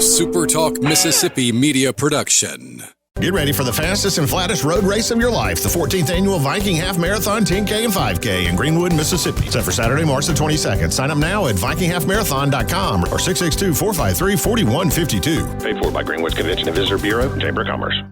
SuperTalk Mississippi media production. Get ready for the fastest and flattest road race of your life, the 14th Annual Viking Half Marathon 10K and 5K in Greenwood, Mississippi. Set for Saturday, March the 22nd. Sign up now at VikingHalfMarathon.com or 662-453-4152. Paid for by Greenwood Convention and Visitor Bureau, Chamber of Commerce.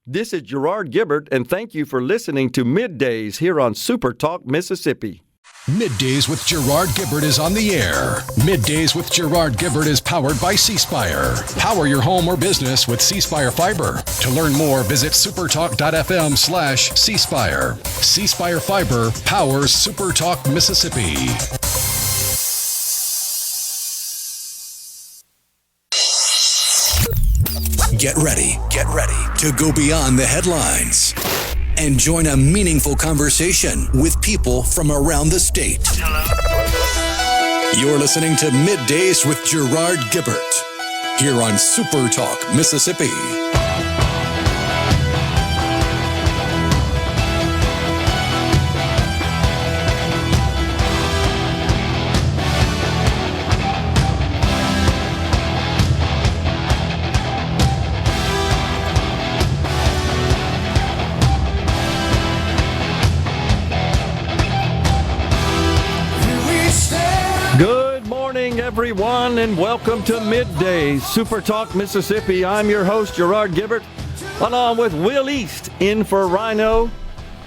This is Gerard Gibert, and thank you for listening to Middays here on SuperTalk Mississippi. Middays with Gerard Gibert is on the air. Middays with Gerard Gibert is powered by C Spire. Power your home or business with C Spire Fiber. To learn more, visit supertalk.fm/C Spire. C Spire Fiber powers SuperTalk Mississippi. Get ready to go beyond the headlines and join a meaningful conversation with people from around the state. Hello. You're listening to Middays with Gerard Gibert here on SuperTalk Mississippi. Good morning, everyone, and welcome to Middays, SuperTalk Mississippi. I'm your host, Gerard Gibert, along with Will East in for Rhino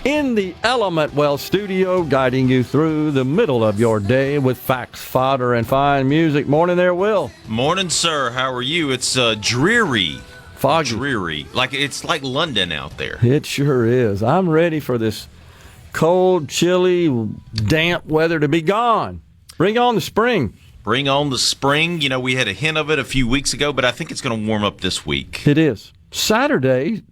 in the Element Well studio, guiding you through the middle of your day with facts, fodder, and fine music. Morning there, Will. Morning, sir. How are you? It's dreary. Foggy. Dreary. It's like London out there. It sure is. I'm ready for this cold, chilly, damp weather to be gone. Bring on the spring. Bring on the spring. You know, we had a hint of it a few weeks ago, but I think it's going to warm up this week. It is. Saturday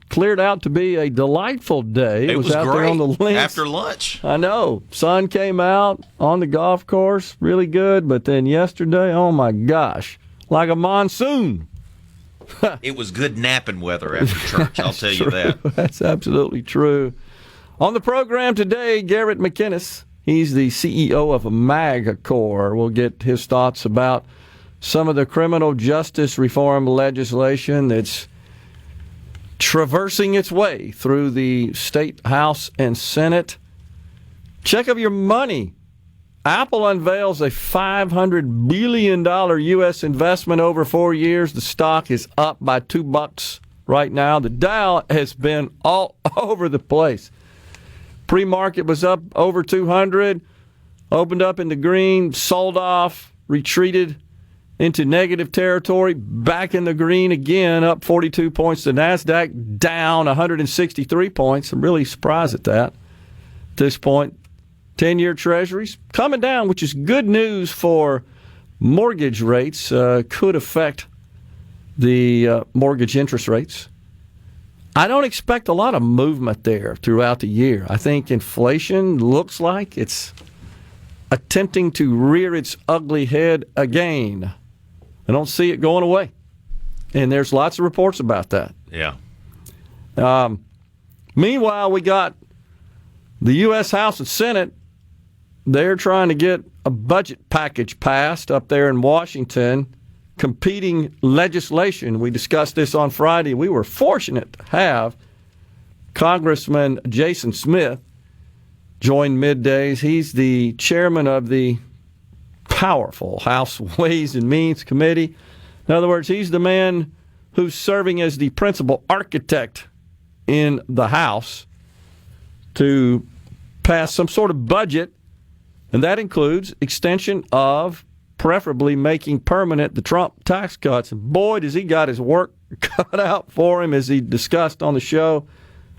cleared out to be a delightful day. It was out great. there on the links. After lunch. I know. Sun came out on the golf course. Really good. But then yesterday, oh my gosh, like a monsoon. It was good napping weather after church, I'll tell you that. That's absolutely true. On the program today, Garrett McInnis. He's the CEO of MagCor. We'll get his thoughts about some of the criminal justice reform legislation that's traversing its way through the state House and Senate. Check of your money. Apple unveils a $500 billion U.S. investment over 4 years. The stock is up by $2 right now. The Dow has been all over the place. Pre-market was up over 200, opened up in the green, sold off, retreated into negative territory, back in the green again, up 42 points. The NASDAQ down 163 points. I'm really surprised at that at this point. 10-year treasuries coming down, which is good news for mortgage rates. Could affect the mortgage interest rates. I don't expect a lot of movement there throughout the year. I think inflation looks like it's attempting to rear its ugly head again. I don't see it going away. And there's lots of reports about that. Yeah. Meanwhile, we got the U.S. House and Senate. They're trying to get a budget package passed up there in Washington. Competing legislation. We discussed this on Friday. We were fortunate to have Congressman Jason Smith join Middays. He's the chairman of the powerful House Ways and Means Committee. In other words, he's the man who's serving as the principal architect in the House to pass some sort of budget, and that includes extension of preferably making permanent the Trump tax cuts. And boy, does he got his work cut out for him, as he discussed on the show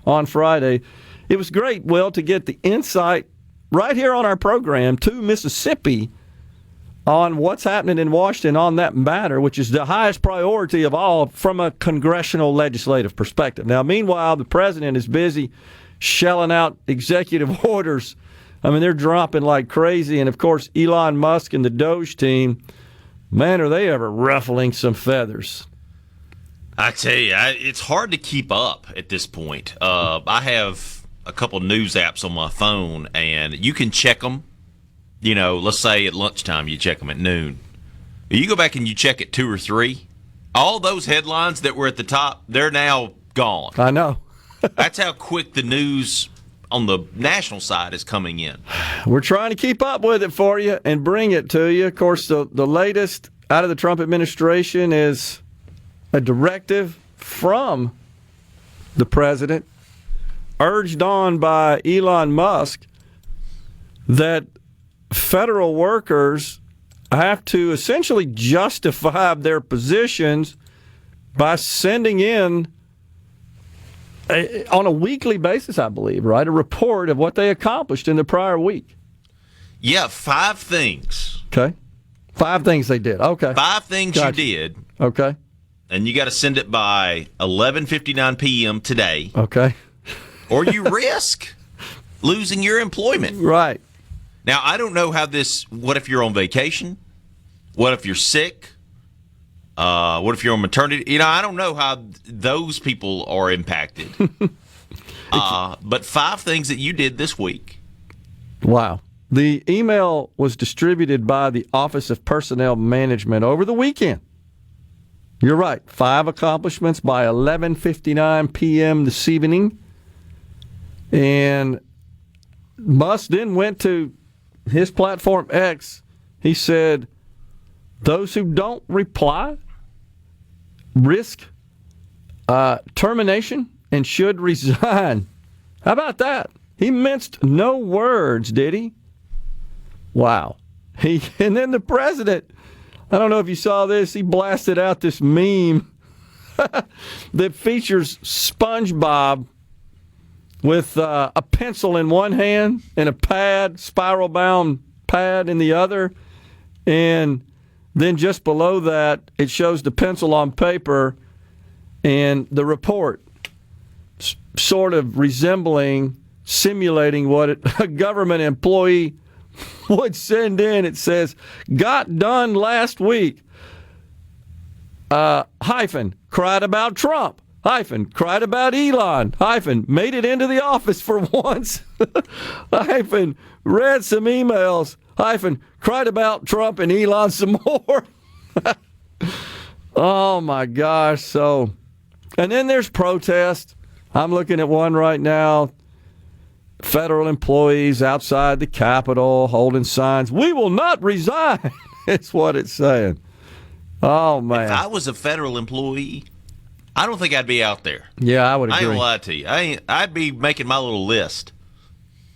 on Friday. It was great, Will, to get the insight right here on our program to Mississippi on what's happening in Washington on that matter, which is the highest priority of all from a congressional legislative perspective. Now, meanwhile, the president is busy shelling out executive orders. I mean, they're dropping like crazy. And, of course, Elon Musk and the DOGE team, man, are they ever ruffling some feathers. I tell you, it's hard to keep up at this point. I have a couple news apps on my phone, and you can check them. You know, let's say at lunchtime you check them at noon. You go back and you check at 2 or 3, All those headlines that were at the top, they're now gone. I know. That's how quick the news on the national side is coming in. We're trying to keep up with it for you and bring it to you. Of course, the latest out of the Trump administration is a directive from the president, urged on by Elon Musk, that federal workers have to essentially justify their positions by sending in, on a weekly basis, I believe, right, a report of what they accomplished in the prior week. Yeah, 5 things. Okay. 5 things they did. Okay. 5 things Gotcha. you did. Okay. And you got to send it by 11:59 p.m. today. Okay. Or you risk losing your employment. Right. Now, I don't know how what if you're on vacation? What if you're sick? What if you're on maternity? I don't know how those people are impacted. But 5 things that you did this week. Wow. The email was distributed by the Office of Personnel Management over the weekend. You're right. 5 accomplishments by 11:59 p.m. this evening. And Musk then went to his platform X. He said, those who don't reply risk termination and should resign. How about that? He minced no words, did he? Wow. And then the president, I don't know if you saw this, he blasted out this meme that features SpongeBob with a pencil in one hand and a pad, spiral-bound pad in the other. And then just below that, it shows the pencil on paper and the report sort of simulating what a government employee would send in. It says, got done last week, hyphen, cried about Trump, hyphen, cried about Elon, hyphen, made it into the office for once, hyphen, read some emails, hyphen, cried about Trump and Elon some more. Oh, my gosh. So, and then there's protest. I'm looking at one right now. Federal employees outside the Capitol holding signs. We will not resign. It's what it's saying. Oh, man. If I was a federal employee, I don't think I'd be out there. Yeah, I would agree. I ain't gonna lie to you. I'd be making my little list.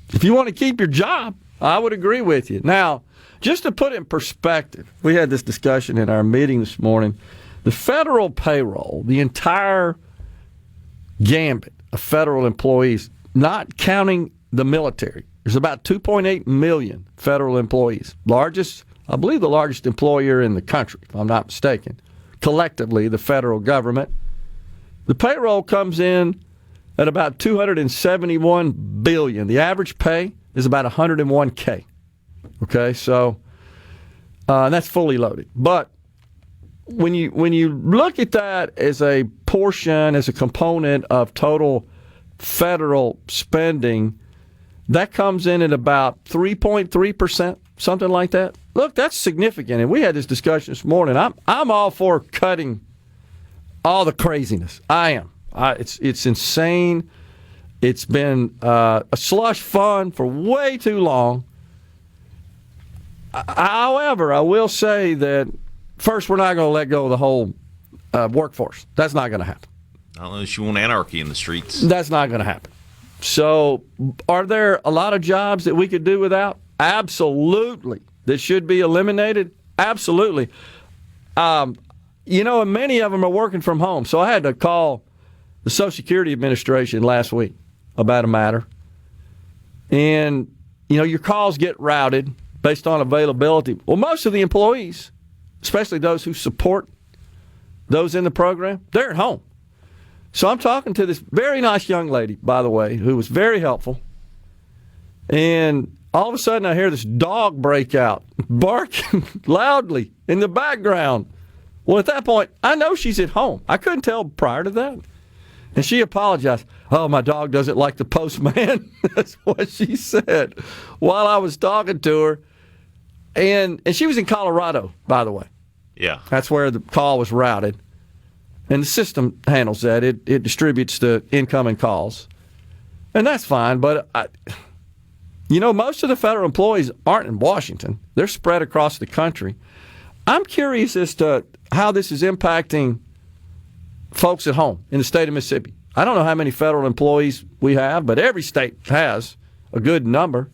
If you want to keep your job, I would agree with you. Now, just to put it in perspective, we had this discussion in our meeting this morning. The federal payroll, the entire gambit of federal employees, not counting the military, there's about 2.8 million federal employees. I believe the largest employer in the country, if I'm not mistaken. Collectively, the federal government. The payroll comes in at about $271 billion. The average pay is about $101K. Okay, so that's fully loaded. But when you look at that as a portion, as a component of total federal spending, that comes in at about 3.3%, something like that. Look, that's significant. And we had this discussion this morning. I'm all for cutting all the craziness. I am. It's insane. It's been a slush fund for way too long. However, I will say that, first, we're not going to let go of the whole workforce. That's not going to happen. Unless you want anarchy in the streets. That's not going to happen. So, are there a lot of jobs that we could do without? Absolutely. That should be eliminated? Absolutely. And many of them are working from home. So I had to call the Social Security Administration last week about a matter. And, your calls get routed based on availability. Well, most of the employees, especially those who support those in the program, they're at home. So I'm talking to this very nice young lady, by the way, who was very helpful. And all of a sudden I hear this dog break out, barking loudly in the background. Well, at that point, I know she's at home. I couldn't tell prior to that. And she apologized. Oh, my dog doesn't like the postman. That's what she said while I was talking to her. And she was in Colorado, by the way. Yeah. That's where the call was routed. And the system handles that. It distributes the incoming calls. And that's fine, but most of the federal employees aren't in Washington. They're spread across the country. I'm curious as to how this is impacting folks at home in the state of Mississippi. I don't know how many federal employees we have, but every state has a good number.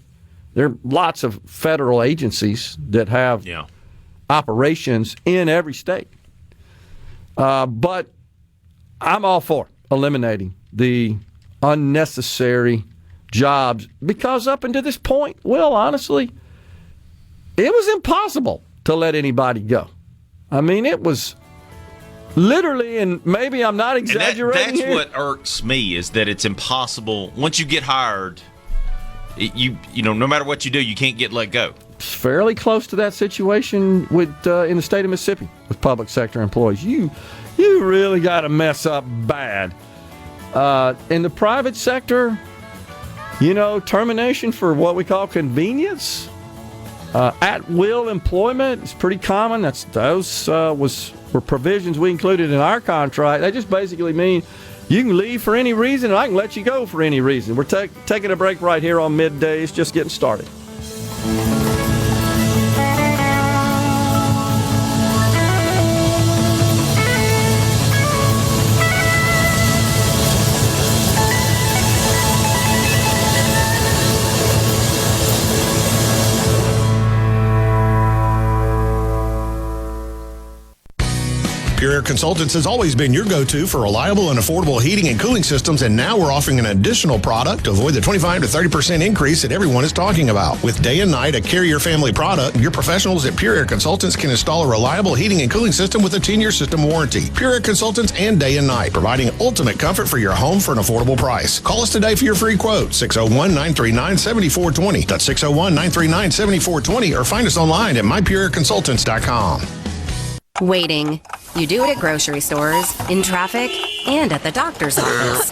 There are lots of federal agencies that have operations in every state. But I'm all for eliminating the unnecessary jobs because up until this point, well, honestly, it was impossible to let anybody go. I mean, it was literally, and maybe I'm not exaggerating that's what irks me is that it's impossible. Once you get hired, you know, no matter what you do, you can't get let go. It's fairly close to that situation with in the state of Mississippi with public sector employees. You really got to mess up bad. In the private sector, termination for what we call convenience, at-will employment is pretty common. Those were provisions we included in our contract. They just basically mean you can leave for any reason, and I can let you go for any reason. We're taking a break right here on Middays, just getting started. Pure Air Consultants has always been your go-to for reliable and affordable heating and cooling systems, and now we're offering an additional product to avoid the 25 to 30% increase that everyone is talking about. With Day and Night, a Carrier family product, your professionals at Pure Air Consultants can install a reliable heating and cooling system with a 10-year system warranty. Pure Air Consultants and Day and Night, providing ultimate comfort for your home for an affordable price. Call us today for your free quote, 601-939-7420. That's 601-939-7420, or find us online at mypureairconsultants.com. Waiting. You do it at grocery stores, in traffic, and at the doctor's office.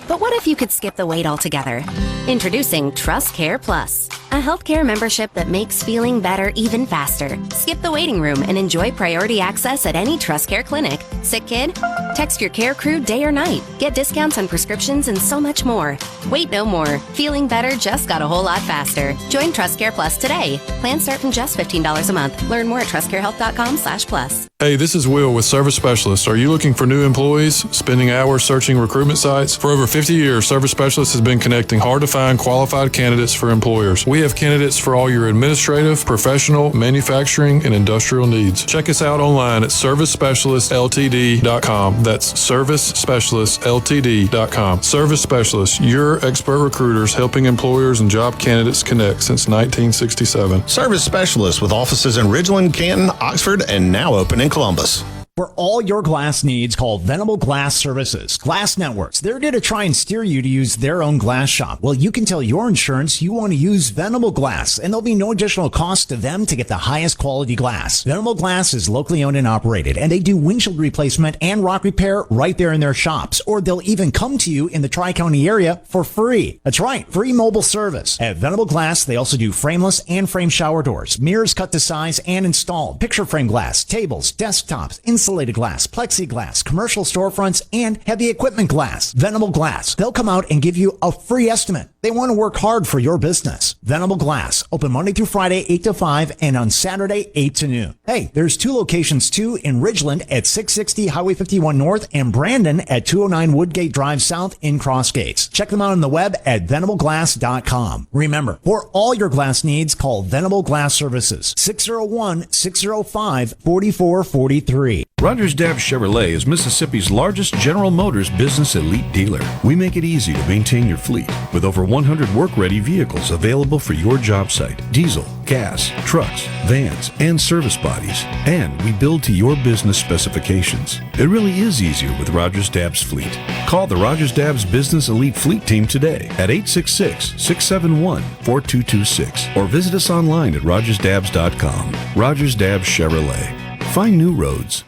But what if you could skip the wait altogether? Introducing Trust Care Plus, a healthcare membership that makes feeling better even faster. Skip the waiting room and enjoy priority access at any Trust Care clinic. Sick kid? Text your care crew day or night. Get discounts on prescriptions and so much more. Wait no more. Feeling better just got a whole lot faster. Join Trust Care Plus today. Plans start from just $15 a month. Learn more at trustcarehealth.com/plus. Hey, this is Will with Service Specialists. Are you looking for new employees? Spending hours searching recruitment sites? For over 50 years, Service Specialists has been connecting hard-to-find qualified candidates for employers. We have candidates for all your administrative, professional, manufacturing, and industrial needs. Check us out online at ServiceSpecialistLTD.com. That's ServiceSpecialistLTD.com. Service Specialists, your expert recruiters helping employers and job candidates connect since 1967. Service Specialists with offices in Ridgeland, Canton, Oxford, and now open in Columbus. For all your glass needs, call Venable Glass Services. Glass Networks, they're there to try and steer you to use their own glass shop. Well, you can tell your insurance you want to use Venable Glass, and there'll be no additional cost to them to get the highest quality glass. Venable Glass is locally owned and operated, and they do windshield replacement and rock repair right there in their shops, or they'll even come to you in the Tri-County area for free. That's right, free mobile service. At Venable Glass, they also do frameless and frame shower doors, mirrors cut to size and installed, picture frame glass, tables, desktops, insulated glass, plexiglass, commercial storefronts, and heavy equipment glass. Venable Glass. They'll come out and give you a free estimate. They want to work hard for your business. Venable Glass. Open Monday through Friday, 8 to 5, and on Saturday, 8 to noon. Hey, there's two locations too in Ridgeland at 660 Highway 51 North and Brandon at 209 Woodgate Drive South in Cross Gates. Check them out on the web at venableglass.com. Remember, for all your glass needs, call Venable Glass Services. 601-605-4443. Rogers Dabbs Chevrolet is Mississippi's largest General Motors business elite dealer. We make it easy to maintain your fleet with over 100 work-ready vehicles available for your job site. Diesel, gas, trucks, vans, and service bodies. And we build to your business specifications. It really is easier with Rogers Dabbs Fleet. Call the Rogers Dabbs Business Elite Fleet Team today at 866-671-4226 or visit us online at rogersdabbs.com. Rogers Dabbs Chevrolet. Find new roads.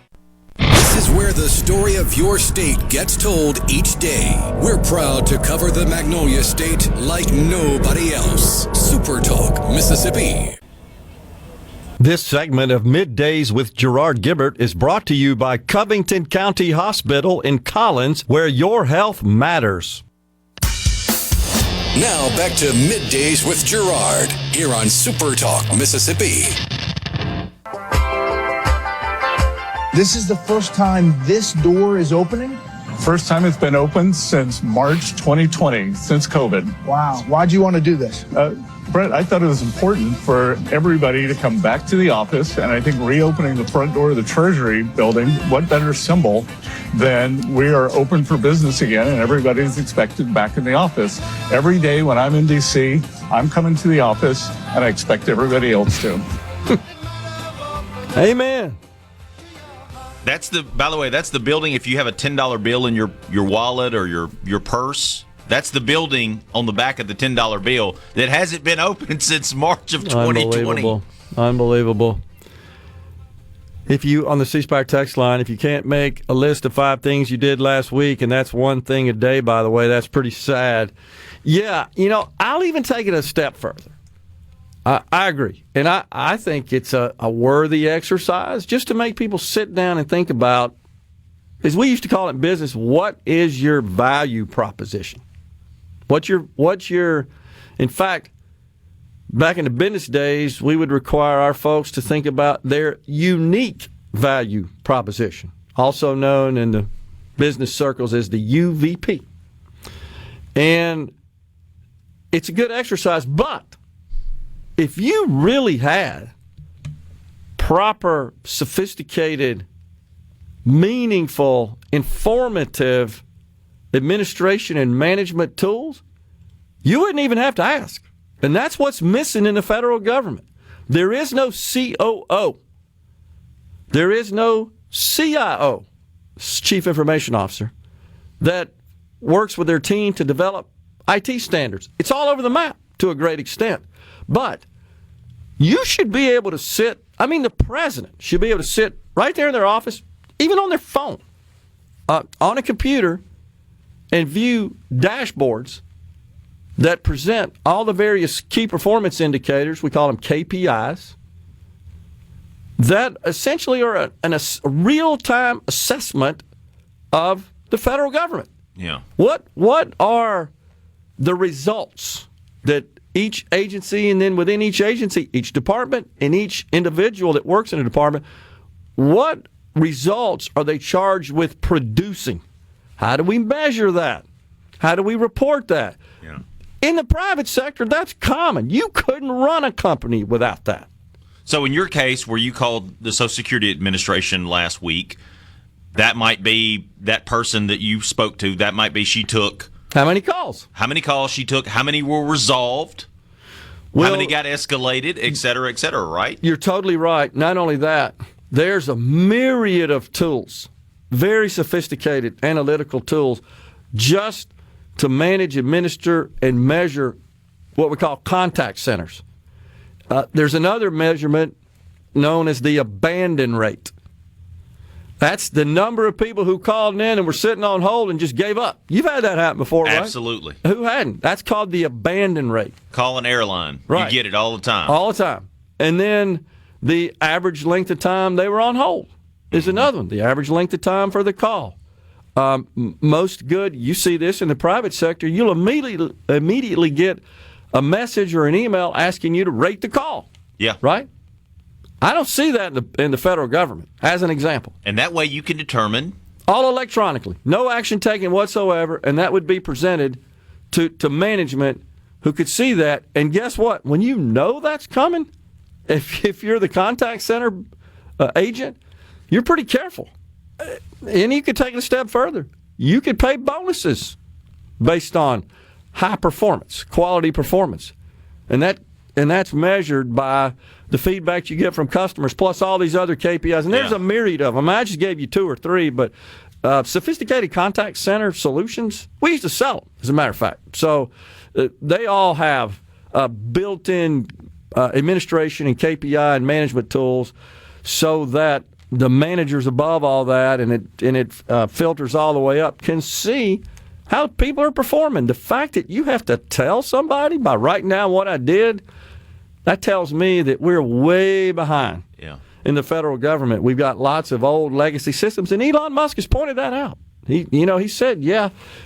This is where the story of your state gets told each day. We're proud to cover the Magnolia State like nobody else. SuperTalk, Mississippi. This segment of Middays with Gerard Gibert is brought to you by Covington County Hospital in Collins, where your health matters. Now back to Middays with Gerard here on SuperTalk, Mississippi. This is the first time this door is opening? First time it's been open since March 2020, since COVID. Wow. Why'd you want to do this? Brett, I thought it was important for everybody to come back to the office, and I think reopening the front door of the Treasury building, what better symbol than we are open for business again and everybody's expected back in the office. Every day when I'm in D.C., I'm coming to the office, and I expect everybody else to. Amen. By the way, that's the building. If you have a $10 bill in your wallet or your purse, that's the building on the back of the $10 bill that hasn't been open since March of 2020. Unbelievable. If you, on the C-Spire text line, if you can't make a list of 5 things you did last week, and that's one thing a day, by the way, that's pretty sad. Yeah, I'll even take it a step further. I agree. And I think it's a worthy exercise just to make people sit down and think about, as we used to call it in business, what is your value proposition? What's your, in fact, back in the business days, we would require our folks to think about their unique value proposition, also known in the business circles as the UVP. And it's a good exercise, but if you really had proper, sophisticated, meaningful, informative administration and management tools, you wouldn't even have to ask. And that's what's missing in the federal government. There is no COO. There is no CIO, Chief Information Officer, that works with their team to develop IT standards. It's all over the map to a great extent. But you should be able to the president should be able to sit right there in their office, even on their phone, on a computer, and view dashboards that present all the various key performance indicators, we call them KPIs, that essentially are a real-time assessment of the federal government. Yeah. What are the results that each agency, and then within each agency, each department, and each individual that works in a department, what results are they charged with producing? How do we measure that? How do we report that? Yeah. In the private sector, that's common. You couldn't run a company without that. So in your case, where you called the Social Security Administration last week, that might be that person that you spoke to, that might be she took... How many calls? How many calls she took, how many were resolved, how many got escalated, et cetera, right? You're totally right. Not only that, there's a myriad of tools, very sophisticated analytical tools, just to manage, administer, and measure what we call contact centers. There's another measurement known as the abandon rate. That's the number of people who called in and were sitting on hold and just gave up. You've had that happen before, right? Absolutely. Who hadn't? That's called the abandon rate. Call an airline. Right. You get it all the time. All the time. And then the average length of time they were on hold is another one. The average length of time for the call. Most good, you see this in the private sector, you'll immediately get a message or an email asking you to rate the call. Yeah. Right? I don't see that in the federal government, as an example. And that way you can determine... All electronically. No action taken whatsoever, and that would be presented to management who could see that. And guess what? When you know that's coming, if you're the contact center agent, you're pretty careful. And you could take it a step further. You could pay bonuses based on high performance, quality performance. And that's measured by the feedback you get from customers, plus all these other KPIs. And there's a myriad of them. I just gave you 2 or 3, but sophisticated contact center solutions, we used to sell them, as a matter of fact. So they all have built-in administration and KPI and management tools so that the managers above all that, and it filters all the way up, can see how people are performing. The fact that you have to tell somebody by writing down what I did, That tells me that we're way behind in the federal government. We've got lots of old legacy systems, and Elon Musk has pointed that out. He said,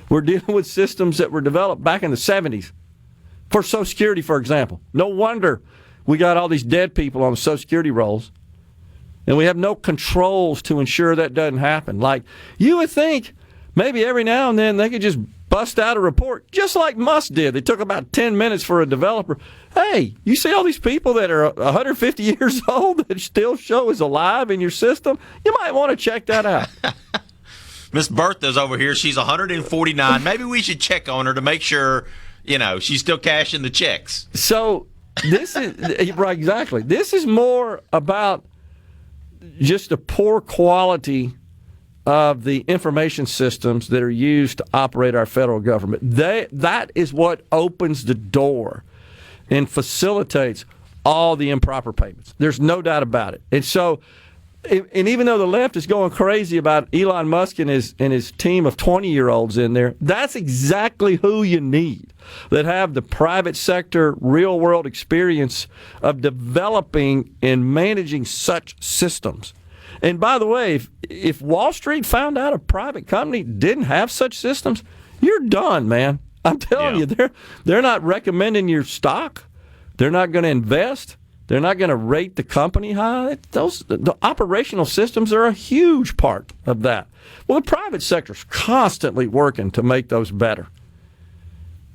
we're dealing with systems that were developed back in the 70s for Social Security, for example. No wonder we got all these dead people on the Social Security rolls, and we have no controls to ensure that doesn't happen. Like, you would think maybe every now and then they could just bust out a report, just like Musk did. They took about 10 minutes for a developer. Hey, you see all these people that are 150 years old that still show as alive in your system? You might want to check that out. Miss Bertha's over here. She's 149. Maybe we should check on her to make sure, she's still cashing the checks. So this is right, exactly. This is more about just the poor quality of the information systems that are used to operate our federal government. That is what opens the door and facilitates all the improper payments. There's no doubt about it. And so, and even though the left is going crazy about Elon Musk and his team of 20-year-olds in there, that's exactly who you need, that have the private sector real-world experience of developing and managing such systems. And by the way, if Wall Street found out a private company didn't have such systems, you're done, man. I'm telling you, they're not recommending your stock. They're not going to invest. They're not going to rate the company high. The operational systems are a huge part of that. Well, the private sector's constantly working to make those better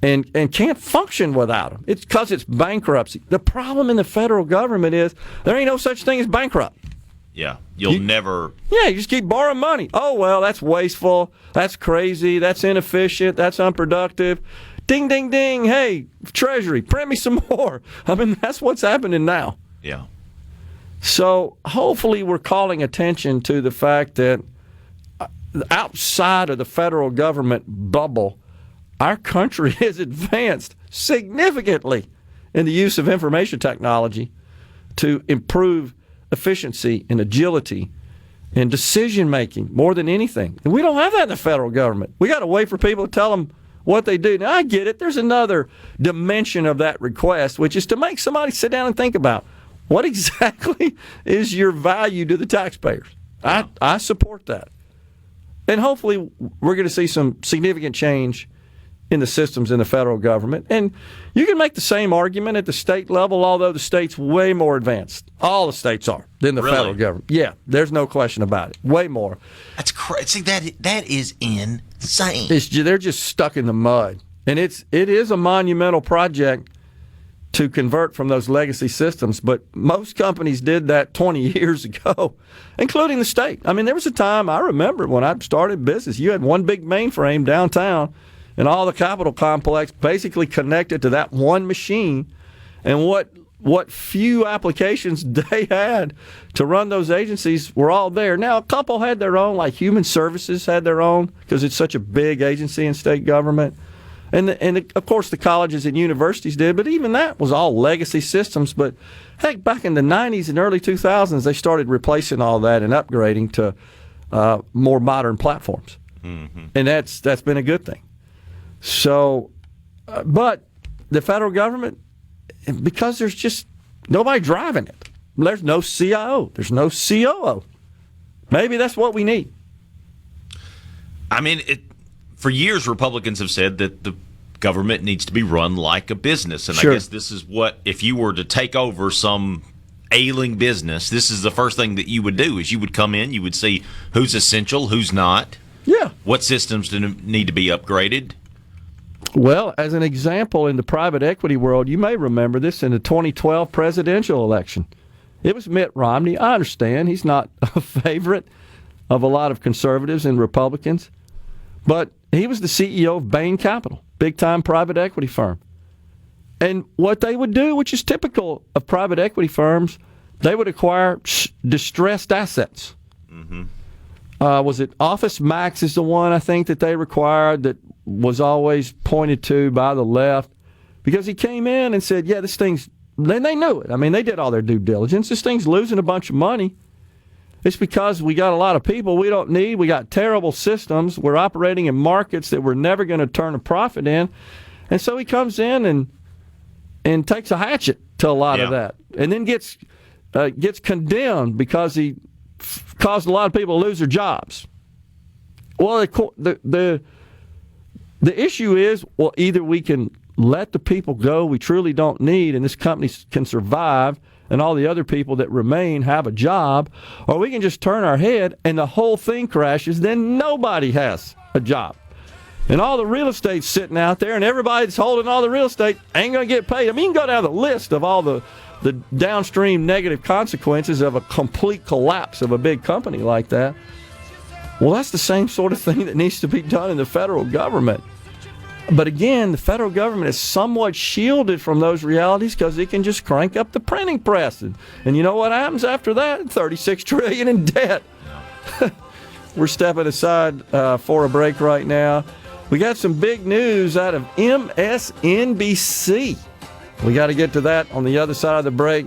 and can't function without them. It's because it's bankruptcy. The problem in the federal government is there ain't no such thing as bankrupt. Yeah, you never... Yeah, you just keep borrowing money. Oh, well, that's wasteful. That's crazy. That's inefficient. That's unproductive. Ding, ding, ding. Hey, Treasury, print me some more. I mean, that's what's happening now. Yeah. So hopefully we're calling attention to the fact that outside of the federal government bubble, our country has advanced significantly in the use of information technology to improve efficiency and agility and decision-making more than anything. And we don't have that in the federal government. We got to wait for people to tell them what they do. Now, I get it. There's another dimension of that request, which is to make somebody sit down and think about what exactly is your value to the taxpayers. I support that. And hopefully we're going to see some significant change in the systems in the federal government. And you can make the same argument at the state level, although the state's way more advanced. All the states are than the federal government. Yeah, there's no question about it. Way more. That's crazy. That is insane. They're just stuck in the mud. And it is a monumental project to convert from those legacy systems, but most companies did that 20 years ago, including the state. I mean, there was a time, I remember when I started business, you had one big mainframe downtown, and all the Capitol complex basically connected to that one machine. And what few applications they had to run those agencies were all there. Now, a couple had their own, like Human Services had their own, because it's such a big agency in state government. And of course, the colleges and universities did, but even that was all legacy systems. But, heck, back in the 90s and early 2000s, they started replacing all that and upgrading to more modern platforms. Mm-hmm. And that's been a good thing. So, but the federal government, because there's just nobody driving it. There's no CIO. There's no COO. Maybe that's what we need. I mean, for years, Republicans have said that the government needs to be run like a business. And sure. I guess this is what, if you were to take over some ailing business, this is the first thing that you would do, is you would come in, you would see who's essential, who's not. Yeah. What systems need to be upgraded. Well, as an example, in the private equity world, you may remember this in the 2012 presidential election. It was Mitt Romney. I understand he's not a favorite of a lot of conservatives and Republicans, but he was the CEO of Bain Capital, big-time private equity firm. And what they would do, which is typical of private equity firms, they would acquire distressed assets. Mm-hmm. Was it Office Max is the one I think that they required that was always pointed to by the left, because he came in and said, yeah, this thing's, then they knew it. I mean, they did all their due diligence. This thing's losing a bunch of money. It's because we got a lot of people we don't need. We got terrible systems. We're operating in markets that we're never going to turn a profit in. And so he comes in and takes a hatchet to a lot of that, and then gets condemned because he caused a lot of people to lose their jobs. Well, the issue is, well, either we can let the people go we truly don't need and this company can survive and all the other people that remain have a job, or we can just turn our head and the whole thing crashes, then nobody has a job. And all the real estate's sitting out there, and everybody that's holding all the real estate ain't going to get paid. I mean, you can go down the list of all the downstream negative consequences of a complete collapse of a big company like that. Well, that's the same sort of thing that needs to be done in the federal government. But again, the federal government is somewhat shielded from those realities because it can just crank up the printing press. And you know what happens after that? $36 trillion in debt. We're stepping aside for a break right now. We got some big news out of MSNBC. We got to get to that on the other side of the break.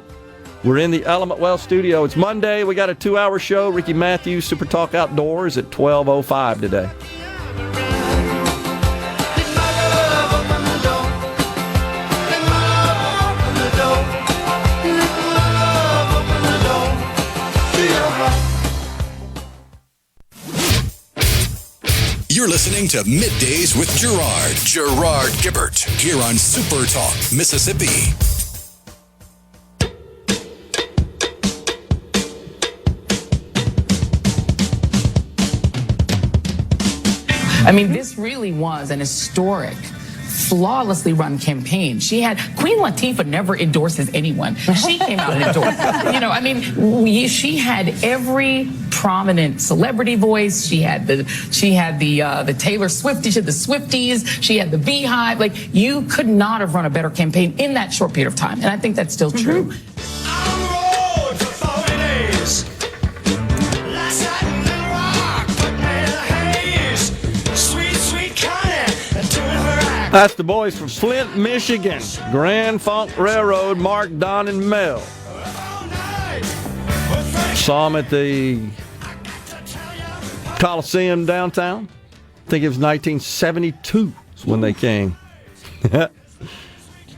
We're in the Element Well studio. It's Monday. We got a 2-hour show. Ricky Matthews, SuperTalk Outdoors at 12:05 today. You're listening to Middays with Gerard Gibert, here on SuperTalk, Mississippi. I mean, this really was an historic, flawlessly run campaign. Queen Latifah never endorses anyone. She came out and endorsed. She had every prominent celebrity voice. She had the Taylor Swift, she had the Swifties, she had the Beehive. Like, you could not have run a better campaign in that short period of time. And I think that's still true. That's the boys from Flint, Michigan. Grand Funk Railroad, Mark, Don, and Mel. Saw them at the Coliseum downtown. I think it was 1972 when they came.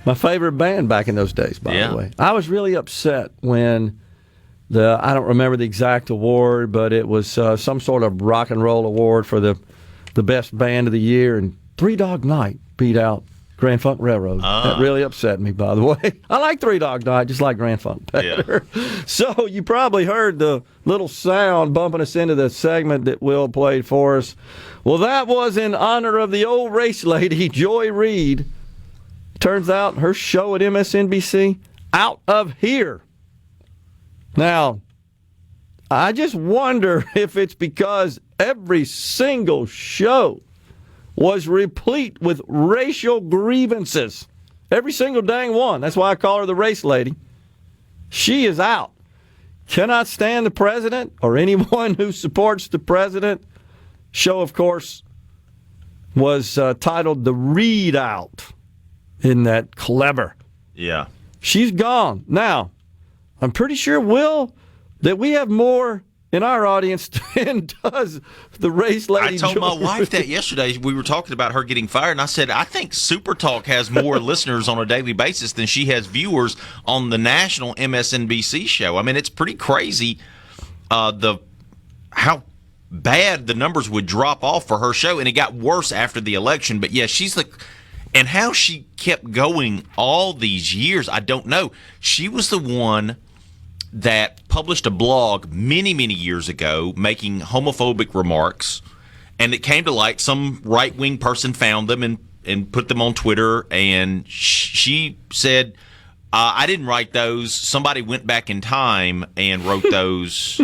My favorite band back in those days, by the way. I was really upset when I don't remember the exact award, but it was some sort of rock and roll award for the best band of the year, and Three Dog Night beat out Grand Funk Railroad. That really upset me, by the way. I like Three Dog Night, just like Grand Funk better. Yeah. So you probably heard the little sound bumping us into the segment that Will played for us. Well, that was in honor of the old race lady, Joy Reid. Turns out her show at MSNBC, Out of Here. Now, I just wonder if it's because every single show was replete with racial grievances. Every single dang one. That's why I call her the race lady. She is out. Cannot stand the president or anyone who supports the president. Show, of course, was titled The Reid Out. Isn't that clever? Yeah. She's gone. Now, I'm pretty sure, Will, that we have more in our audience than does the race lady. I told my wife that yesterday. We were talking about her getting fired, and I said, I think SuperTalk has more listeners on a daily basis than she has viewers on the national MSNBC show. I mean, it's pretty crazy how bad the numbers would drop off for her show, and it got worse after the election. But, yeah, and how she kept going all these years, I don't know. She was the one that published a blog many, many years ago making homophobic remarks, and it came to light. Some right-wing person found them and put them on Twitter, and she said, I didn't write those. Somebody went back in time and wrote those.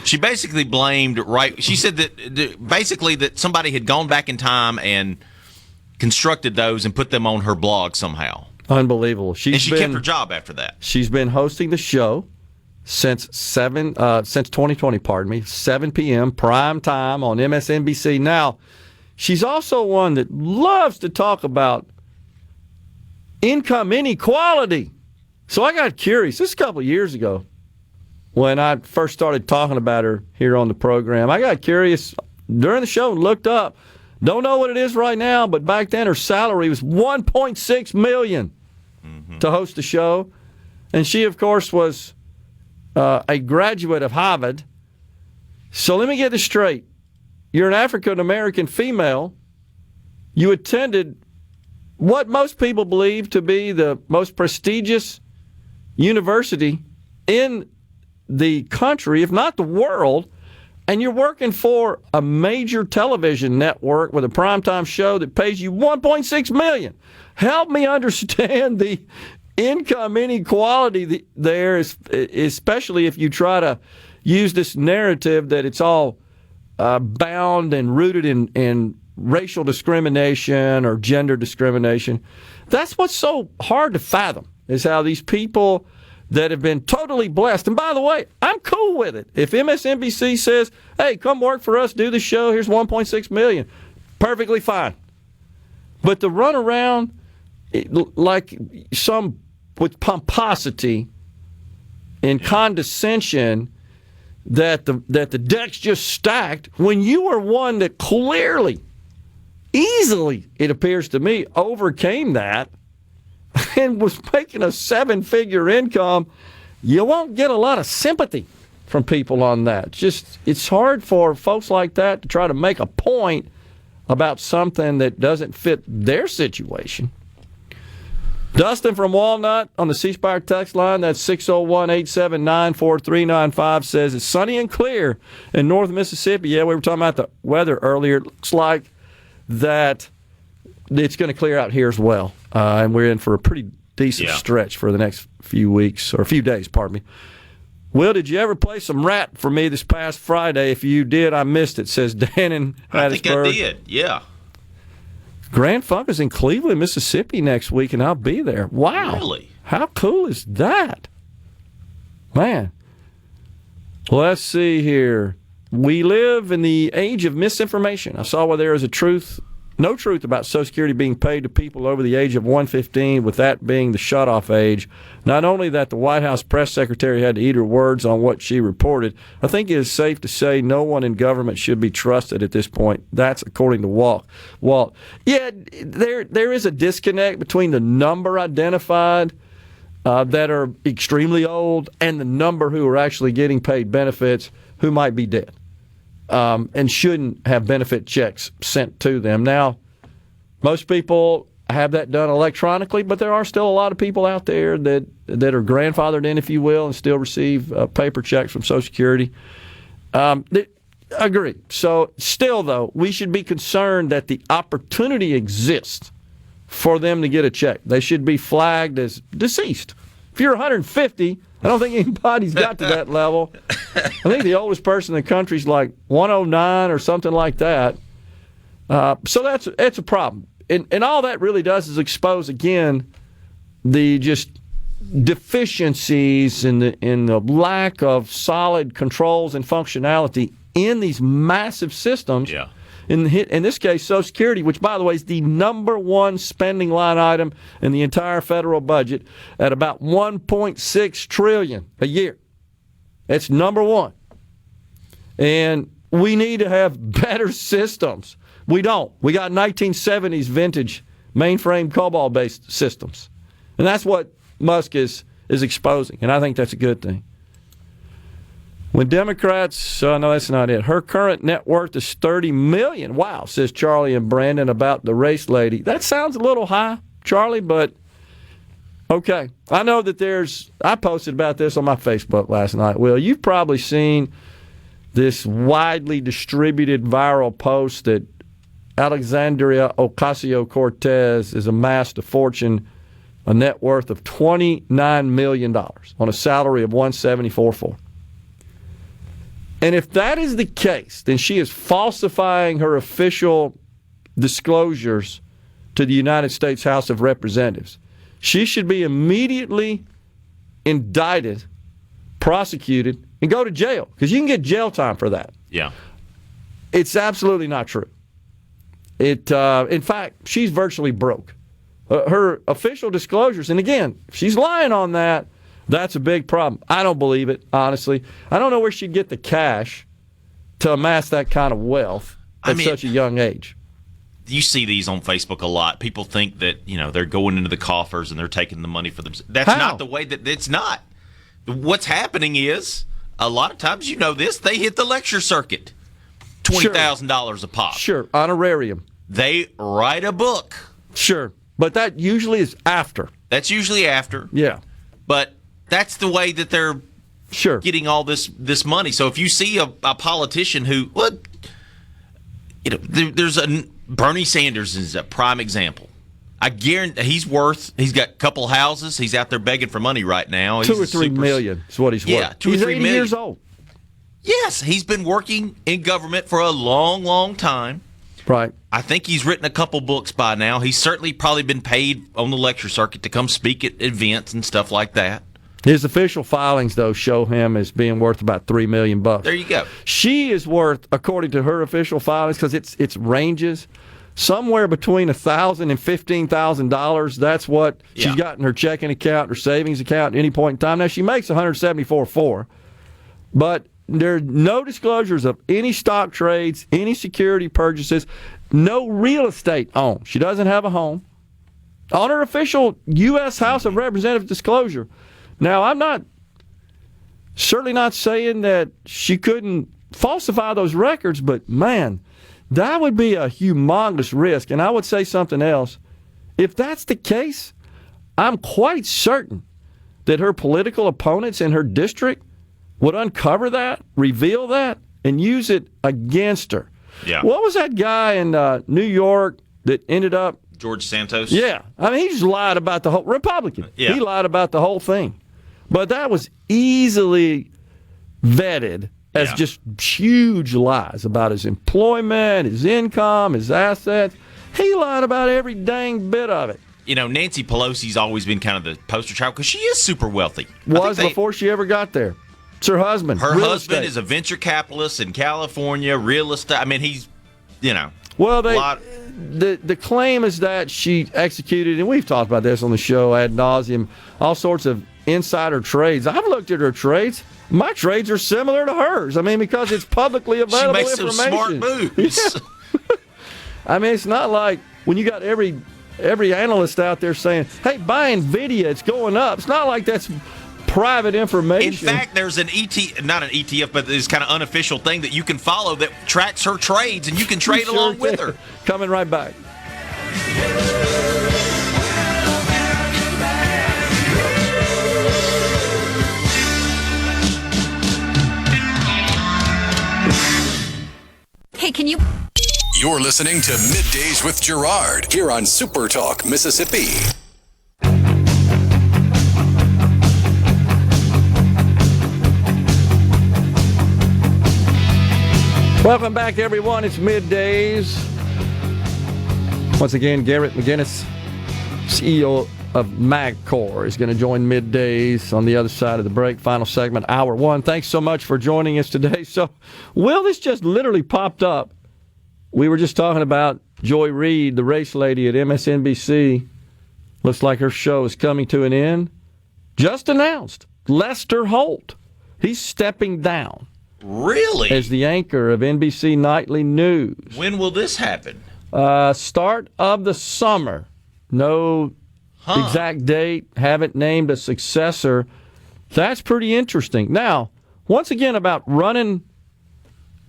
She basically blamed she said that basically that somebody had gone back in time and constructed those and put them on her blog somehow. Unbelievable. She kept her job after that. She's been hosting the show since 2020, 7 p.m. prime time on MSNBC. Now, she's also one that loves to talk about income inequality. So I got curious. This is a couple of years ago when I first started talking about her here on the program. I got curious during the show and looked up. Don't know what it is right now, but back then her salary was $1.6 million. to host the show. And she, of course, was a graduate of Harvard. So let me get this straight. You're an African-American female. You attended what most people believe to be the most prestigious university in the country, if not the world, and you're working for a major television network with a primetime show that pays you $1.6 million. Help me understand the income inequality there, especially if you try to use this narrative that it's all bound and rooted in racial discrimination or gender discrimination. That's what's so hard to fathom, is how these people that have been totally blessed. And by the way, I'm cool with it. If MSNBC says, hey, come work for us, do the show, here's $1.6 million, perfectly fine. But to run around like some with pomposity and condescension that the deck's just stacked, when you are one that clearly, easily, it appears to me, overcame that and was making a 7-figure income, you won't get a lot of sympathy from people on that. It's hard for folks like that to try to make a point about something that doesn't fit their situation. Dustin from Walnut on the C Spire text line, that's 601-879-4395, says it's sunny and clear in North Mississippi. Yeah, we were talking about the weather earlier. It looks like that it's going to clear out here as well. And we're in for a pretty decent stretch for the next few weeks, or a few days, pardon me. Will, did you ever play some Rat for me this past Friday? If you did, I missed it, says Dan in Hattiesburg. I think I did, yeah. Grand Funk is in Cleveland, Mississippi next week, and I'll be there. Wow. Really? How cool is that? Man. Let's see here. We live in the age of misinformation. I saw where there is no truth about Social Security being paid to people over the age of 115, with that being the shutoff age. Not only that, the White House press secretary had to eat her words on what she reported. I think it is safe to say no one in government should be trusted at this point. That's according to Walt. Yeah, there is a disconnect between the number identified that are extremely old and the number who are actually getting paid benefits who might be dead. And shouldn't have benefit checks sent to them. Now, most people have that done electronically, but there are still a lot of people out there that are grandfathered in, if you will, and still receive paper checks from Social Security. Agree. So still, though, we should be concerned that the opportunity exists for them to get a check. They should be flagged as deceased. If you're 150, I don't think anybody's got to that level. I think the oldest person in the country is like 109 or something like that. So that's a problem. And all that really does is expose, again, the just deficiencies in the lack of solid controls and functionality in these massive systems. Yeah. In this case, Social Security, which, by the way, is the number one spending line item in the entire federal budget at about $1.6 trillion a year. It's number one. And we need to have better systems. We don't. We got 1970s vintage mainframe COBOL-based systems. And that's what Musk is exposing, and I think that's a good thing. When Democrats, no, that's not it. Her current net worth is $30 million. Wow, says Charlie and Brandon about the race lady. That sounds a little high, Charlie, but okay. I know that I posted about this on my Facebook last night. Will, you've probably seen this widely distributed viral post that Alexandria Ocasio-Cortez has amassed a fortune, a net worth of $29 million on a salary of $174,400. And if that is the case, then she is falsifying her official disclosures to the United States House of Representatives. She should be immediately indicted, prosecuted, and go to jail, because you can get jail time for that. Yeah. It's absolutely not true. In fact, she's virtually broke. Her official disclosures, and again, if she's lying on that, that's a big problem. I don't believe it, honestly. I don't know where she'd get the cash to amass that kind of wealth at such a young age. you see these on Facebook a lot. People think that, they're going into the coffers and they're taking the money for themselves. That's not the way that it's not. What's happening is a lot of times, they hit the lecture circuit. $20,000 a pop. Sure, honorarium. They write a book. Sure, but that usually is after. That's usually after. Yeah. But that's the way that they're getting all this money. So if you see a politician who, there's Bernie Sanders is a prime example. I guarantee he's got a couple houses. He's out there begging for money right now. $2 or $3 million is what he's worth. Yeah, he's 80 years old. Yes, he's been working in government for a long, long time. Right. I think he's written a couple books by now. He's certainly probably been paid on the lecture circuit to come speak at events and stuff like that. His official filings, though, show him as being worth about $3 million. There you go. She is worth, according to her official filings, because it's ranges, somewhere between $1,000 and $15,000. That's what she's got in her checking account, her savings account at any point in time. Now, she makes $174,400, but there are no disclosures of any stock trades, any security purchases, no real estate owned. She doesn't have a home. On her official U.S. House of Representatives disclosure. Now, I'm certainly not saying that she couldn't falsify those records, but man, that would be a humongous risk. And I would say something else. If that's the case, I'm quite certain that her political opponents in her district would uncover that, reveal that, and use it against her. Yeah. What was that guy in New York that ended up? George Santos? Yeah. I mean, he just lied about the whole Republican. Yeah. He lied about the whole thing. But that was easily vetted as just huge lies about his employment, his income, his assets. He lied about every dang bit of it. Nancy Pelosi's always been kind of the poster child because she is super wealthy. Before she ever got there. It's her husband. Her husband is a venture capitalist in California, real estate. I mean, he's, Well, the claim is that she executed, and we've talked about this on the show ad nauseum, all sorts of insider trades. I've looked at her trades. My trades are similar to hers. I mean, because it's publicly available information. She makes some smart moves. Yeah. I mean, it's not like when you got every analyst out there saying, hey, buy NVIDIA, it's going up. It's not like that's private information. In fact, there's not an ETF, but this kind of unofficial thing that you can follow that tracks her trades, and you can trade along with her. Coming right back. Hey, can you... You're listening to Middays with Gerard here on SuperTalk, Mississippi. Welcome back, everyone. It's Middays. Once again, Garrett McInnis, CEO of MagCor, is going to join Middays on the other side of the break. Final segment, hour one. Thanks so much for joining us today. So, Will, this just literally popped up. We were just talking about Joy Reid, the race lady at MSNBC. Looks like her show is coming to an end. Just announced, Lester Holt. He's stepping down. Really? As the anchor of NBC Nightly News. When will this happen? Start of the summer. No exact date. Haven't named a successor. That's pretty interesting. Now, once again, about running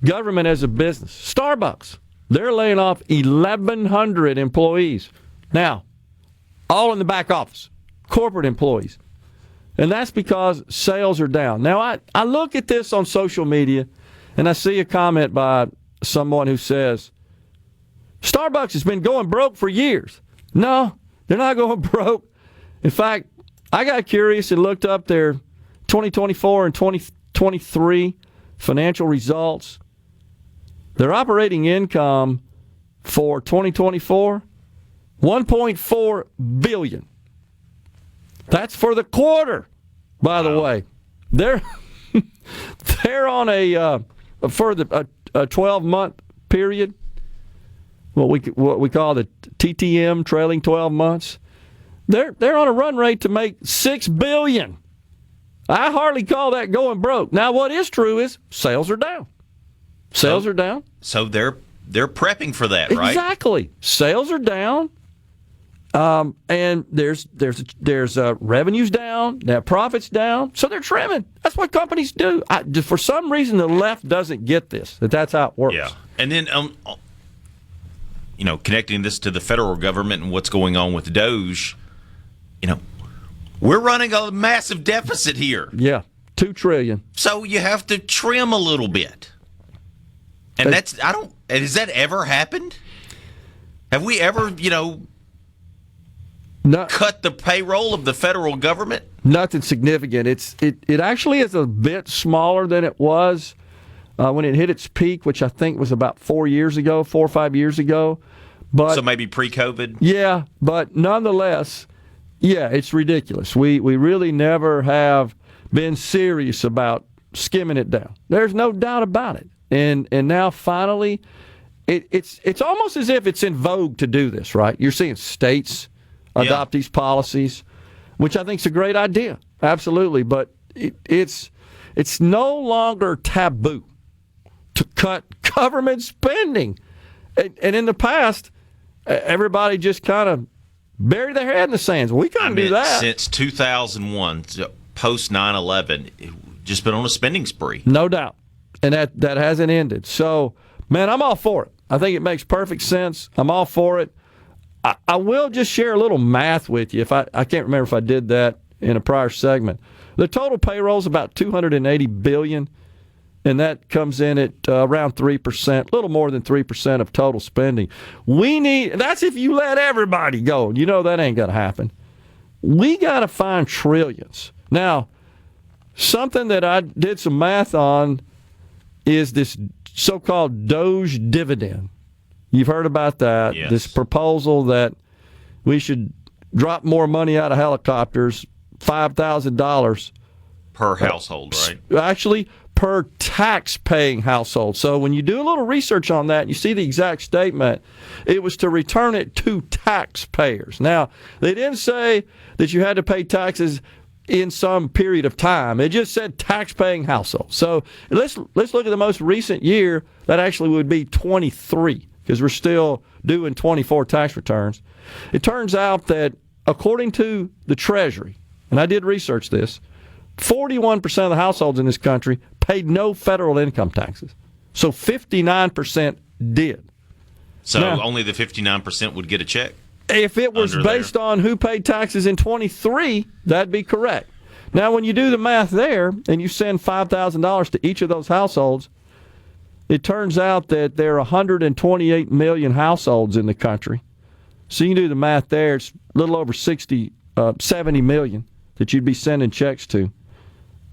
government as a business. Starbucks, they're laying off 1,100 employees. Now, all in the back office. Corporate employees. And that's because sales are down. Now, I look at this on social media, and I see a comment by someone who says, Starbucks has been going broke for years. No, they're not going broke. In fact, I got curious and looked up their 2024 and 2023 financial results. Their operating income for 2024, $1.4 billion. That's for the quarter, by the way. They're on a 12-month period, what we call the TTM, trailing 12 months. They're on a run rate to make $6 billion. I hardly call that going broke. Now, what is true is sales are down. Sales are down. So they're they're prepping for that, right? Exactly. Sales are down, and there's revenues down, net profits down, so they're trimming. That's what companies do. For some reason, the left doesn't get this. That's how it works. Yeah, and then connecting this to the federal government and what's going on with DOGE, we're running a massive deficit here. Yeah, $2 trillion. So you have to trim a little bit. And has that ever happened? Have we ever, cut the payroll of the federal government? Nothing significant. It actually is a bit smaller than it was when it hit its peak, which I think was about 4 or 5 years ago. But so maybe pre-COVID? Yeah, but nonetheless, yeah, it's ridiculous. We really never have been serious about skimming it down. There's no doubt about it. And now finally, it's almost as if it's in vogue to do this, right? You're seeing states adopt these policies, which I think is a great idea, absolutely. But it's no longer taboo to cut government spending. And in the past, everybody just kind of buried their head in the sands. We couldn't do that. Since 2001, post 9/11, just been on a spending spree. No doubt. And that hasn't ended. So, man, I'm all for it. I think it makes perfect sense. I'm all for it. I will just share a little math with you. I can't remember if I did that in a prior segment. The total payroll is about $280 billion, and that comes in at around 3%, a little more than 3% of total spending. That's if you let everybody go. That ain't going to happen. We got to find trillions. Now, something that I did some math on is this so-called DOGE dividend. You've heard about that. Yes. This proposal that we should drop more money out of helicopters, $5,000 per household, right? Actually, per tax-paying household. So when you do a little research on that, you see the exact statement. It was to return it to taxpayers. Now, they didn't say that you had to pay taxes in some period of time. It just said tax-paying households. So let's look at the most recent year. That actually would be 23, because we're still doing 24 tax returns. It turns out that according to the Treasury, and I did research this, 41% of the households in this country paid no federal income taxes. So 59% did. So now, only the 59% would get a check? If it was based on who paid taxes in 23, that'd be correct. Now, when you do the math there and you send $5,000 to each of those households, it turns out that there are 128 million households in the country. So you can do the math there. It's a little over 70 million that you'd be sending checks to,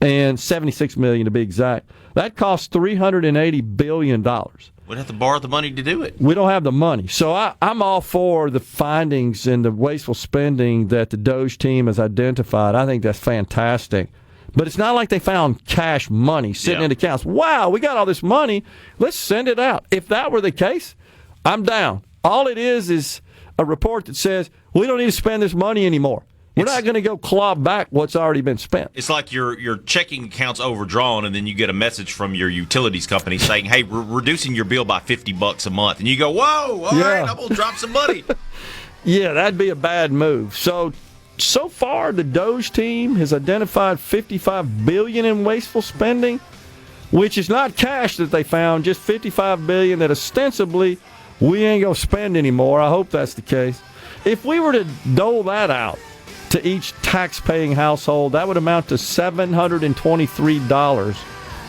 and 76 million to be exact. That costs $380 billion. We'd have to borrow the money to do it. We don't have the money. So I'm all for the findings and the wasteful spending that the DOGE team has identified. I think that's fantastic. But it's not like they found cash money sitting in accounts. Wow, we got all this money. Let's send it out. If that were the case, I'm down. All it is a report that says we don't need to spend this money anymore. We're not going to go claw back what's already been spent. It's like your checking account's overdrawn, and then you get a message from your utilities company saying, hey, we're reducing your bill by $50 a month. And you go, whoa, all right, I'm going to drop some money. Yeah, that'd be a bad move. So far, the DOGE team has identified $55 billion in wasteful spending, which is not cash that they found, just $55 billion that ostensibly we ain't going to spend anymore. I hope that's the case. If we were to dole that out to each tax-paying household, that would amount to $723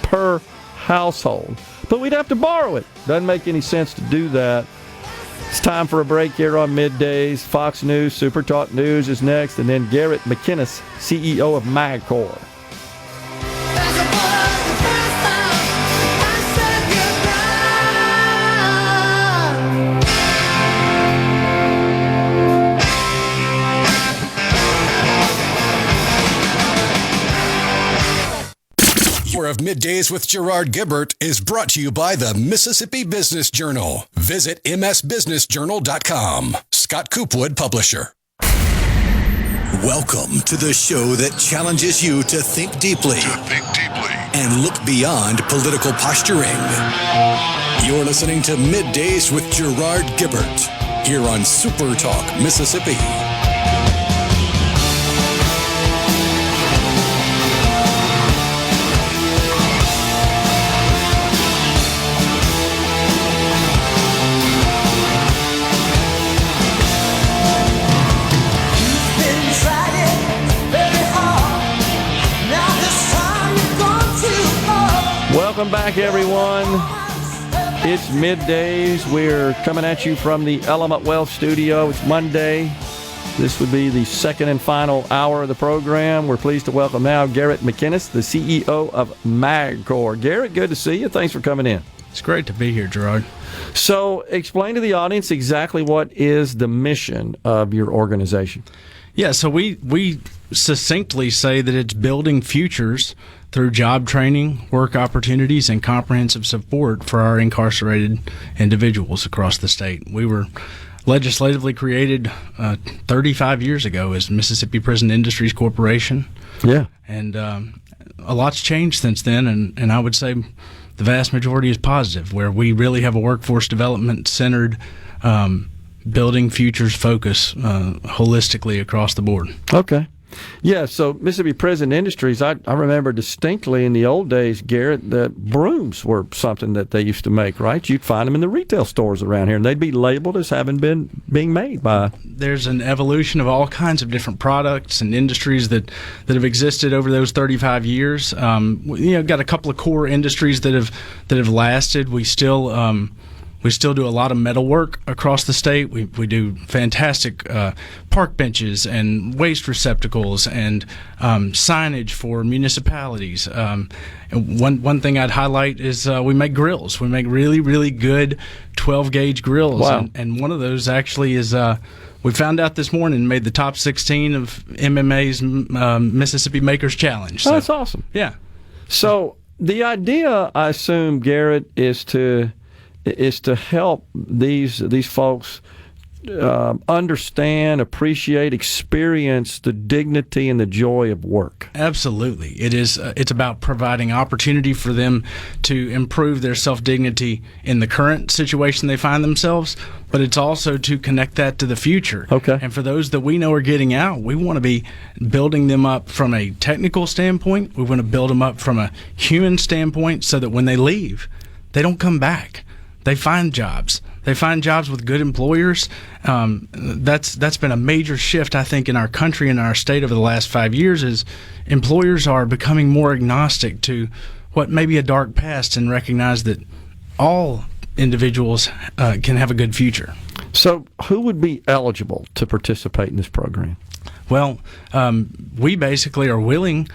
per household. But we'd have to borrow it. Doesn't make any sense to do that. It's time for a break here on Middays. Fox News, SuperTalk News is next, and then Garrett McInnis, CEO of MagCor. Of Middays with Gerard Gibert is brought to you by the Mississippi Business Journal. Visit msbusinessjournal.com. Scott Coopwood, publisher. Welcome to the show that challenges you to think deeply. and look beyond political posturing. You're listening to Middays with Gerard Gibert here on SuperTalk, Mississippi. Welcome back, everyone. It's Middays. We're coming at you from the Element Wealth studio. It's Monday. This would be the second and final hour of the program. We're pleased to welcome now Garrett McInnis, the CEO of MagCor. Garrett, good to see you. Thanks for coming in. It's great to be here, Gerard. So explain to the audience exactly what is the mission of your organization. Yeah, so we succinctly say that it's building futures through job training, work opportunities, and comprehensive support for our incarcerated individuals across the state. We were legislatively created 35 years ago as Mississippi Prison Industries Corporation. Yeah. And a lot's changed since then, and I would say the vast majority is positive, where we really have a workforce development centered building futures focus holistically across the board. Okay. Yeah, so Mississippi Prison Industries, I remember distinctly in the old days, Garrett, that brooms were something that they used to make, right? You'd find them in the retail stores around here, and they'd be labeled as having been being made by... There's an evolution of all kinds of different products and industries that have existed over those 35 years. Got a couple of core industries that have lasted. We still do a lot of metal work across the state. We do fantastic park benches and waste receptacles and signage for municipalities. And one thing I'd highlight is we make grills. We make really, really good 12-gauge grills. Wow. And one of those actually is we found out this morning made the top 16 of MMA's Mississippi Makers Challenge. So, that's awesome. Yeah. So the idea, I assume, Garrett, is to help these folks understand, appreciate, experience the dignity and the joy of work. Absolutely. It is. It's about providing opportunity for them to improve their self-dignity in the current situation they find themselves, but it's also to connect that to the future. Okay. And for those that we know are getting out, we want to be building them up from a technical standpoint. We want to build them up from a human standpoint so that when they leave, they don't come back. They find jobs. They find jobs with good employers. That's been a major shift, I think, in our country and our state over the last 5 years. Is employers are becoming more agnostic to what may be a dark past and recognize that all individuals can have a good future. So, who would be eligible to participate in this program? Well, we basically are willing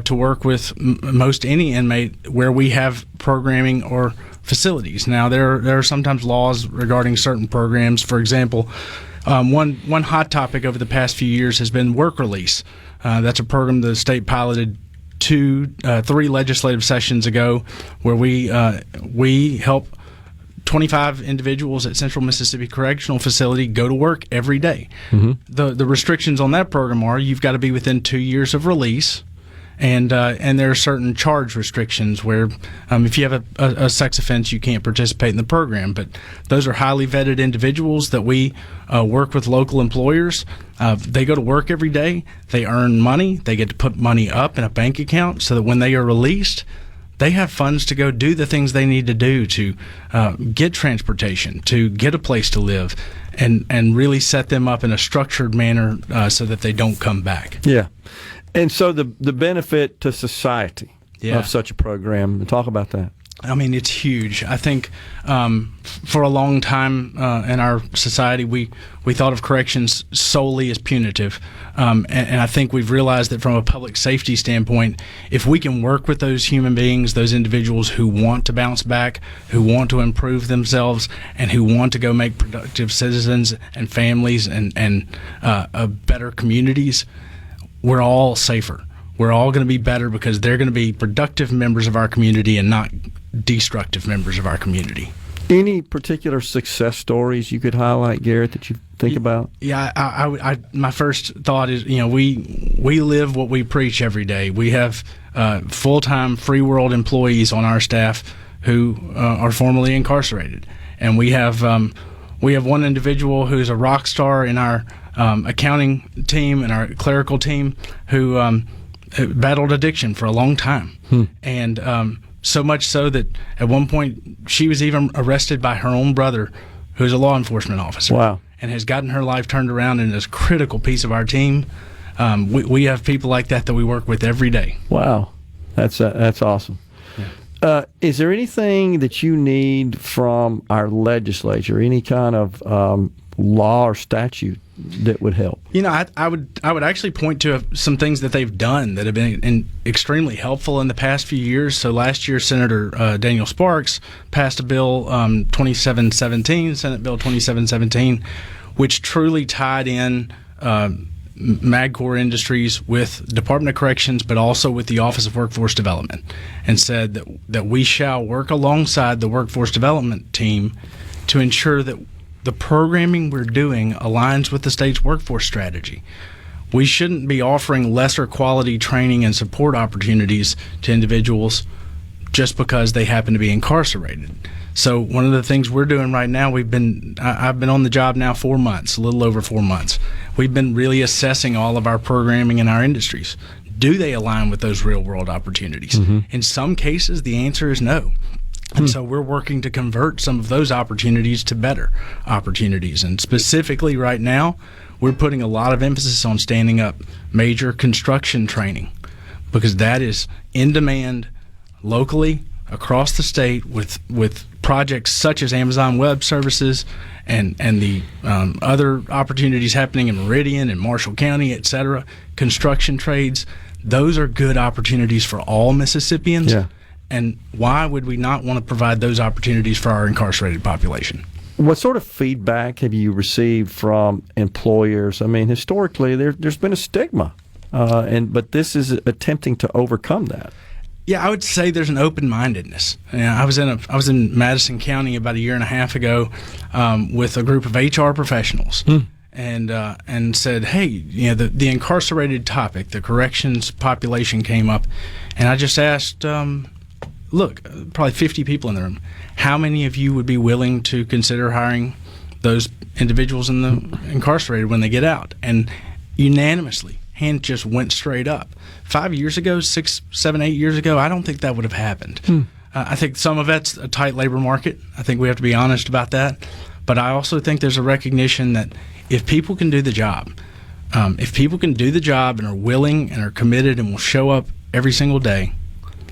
to work with most any inmate where we have programming or facilities. Now, there are sometimes laws regarding certain programs. For example, one hot topic over the past few years has been work release. That's a program the state piloted 3 legislative sessions ago, where we help 25 individuals at Central Mississippi Correctional Facility go to work every day. Mm-hmm. The restrictions on that program are you've got to be within 2 years of release, and there are certain charge restrictions where if you have a sex offense, you can't participate in the program. But those are highly vetted individuals that we work with local employers. They go to work every day. They earn money. They get to put money up in a bank account so that when they are released, they have funds to go do the things they need to do to get transportation, to get a place to live, and really set them up in a structured manner so that they don't come back. Yeah. And so the benefit to society of such a program, talk about that. I mean, it's huge. I think for a long time in our society, we thought of corrections solely as punitive. And I think we've realized that from a public safety standpoint, if we can work with those human beings, those individuals who want to bounce back, who want to improve themselves, and who want to go make productive citizens and families and better communities, we're all safer. We're all going to be better because they're going to be productive members of our community and not destructive members of our community. Any particular success stories you could highlight, Garrett, that you think about? Yeah, I my first thought is, we live what we preach every day. We have full-time free world employees on our staff who are formerly incarcerated. And we have one individual who's a rock star in our accounting team and our clerical team who battled addiction for a long time. And so much so that at one point she was even arrested by her own brother, who's a law enforcement officer. Wow. And has gotten her life turned around and is a critical piece of our team. We have people like that we work with every day. Wow. That's awesome. Yeah. Is there anything that you need from our legislature, any kind of law or statute that would help? I would actually point to some things that they've done that have been extremely helpful in the past few years. So last year, Senator Daniel Sparks passed a bill, 2717, Senate Bill 2717, which truly tied in MagCor Industries with Department of Corrections, but also with the Office of Workforce Development, and said that we shall work alongside the Workforce Development team to ensure that the programming we're doing aligns with the state's workforce strategy. We shouldn't be offering lesser quality training and support opportunities to individuals just because they happen to be incarcerated. So one of the things we're doing right now, I've been on the job now 4 months, a little over 4 months. We've been really assessing all of our programming in our industries. Do they align with those real world opportunities? Mm-hmm. In some cases, the answer is no. And so we're working to convert some of those opportunities to better opportunities. And specifically right now, we're putting a lot of emphasis on standing up major construction training, because that is in demand locally across the state with projects such as Amazon Web Services and the other opportunities happening in Meridian and Marshall County, et cetera. Construction trades, those are good opportunities for all Mississippians. Yeah. And why would we not want to provide those opportunities for our incarcerated population? What sort of feedback have you received from employers? I mean, historically, there's been a stigma, but this is attempting to overcome that. Yeah, I would say there's an open-mindedness. I was in Madison County about a year and a half ago with a group of HR professionals, and said, hey, the incarcerated topic, the corrections population came up, and I just asked. Look, probably 50 people in the room. How many of you would be willing to consider hiring those individuals in the incarcerated when they get out? And unanimously, hand just went straight up. 5 years ago, 6, 7, 8 years ago, I don't think that would have happened. I think some of that's a tight labor market. I think we have to be honest about that. But I also think there's a recognition that if people can do the job, and are willing and are committed and will show up every single day,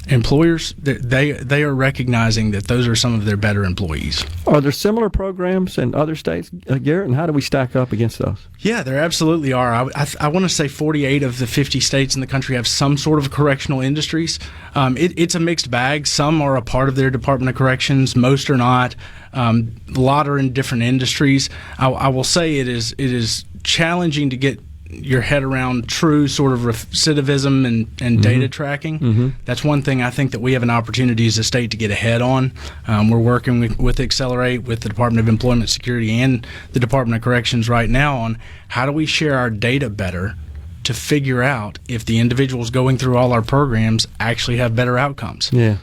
employers, they are recognizing that those are some of their better employees. Are there similar programs in other states, Garrett, and how do we stack up against those? Yeah, there absolutely are. I want to say 48 of the 50 states in the country have some sort of correctional industries. It's a mixed bag. Some are a part of their Department of Corrections. Most are not. A lot are in different industries. I will say it is challenging to get your head around true sort of recidivism and data tracking. Mm-hmm. That's one thing I think that we have an opportunity as a state to get ahead on. We're working with Accelerate, with the Department of Employment Security and the Department of Corrections right now on how do we share our data better to figure out if the individuals going through all our programs actually have better outcomes. Yeah.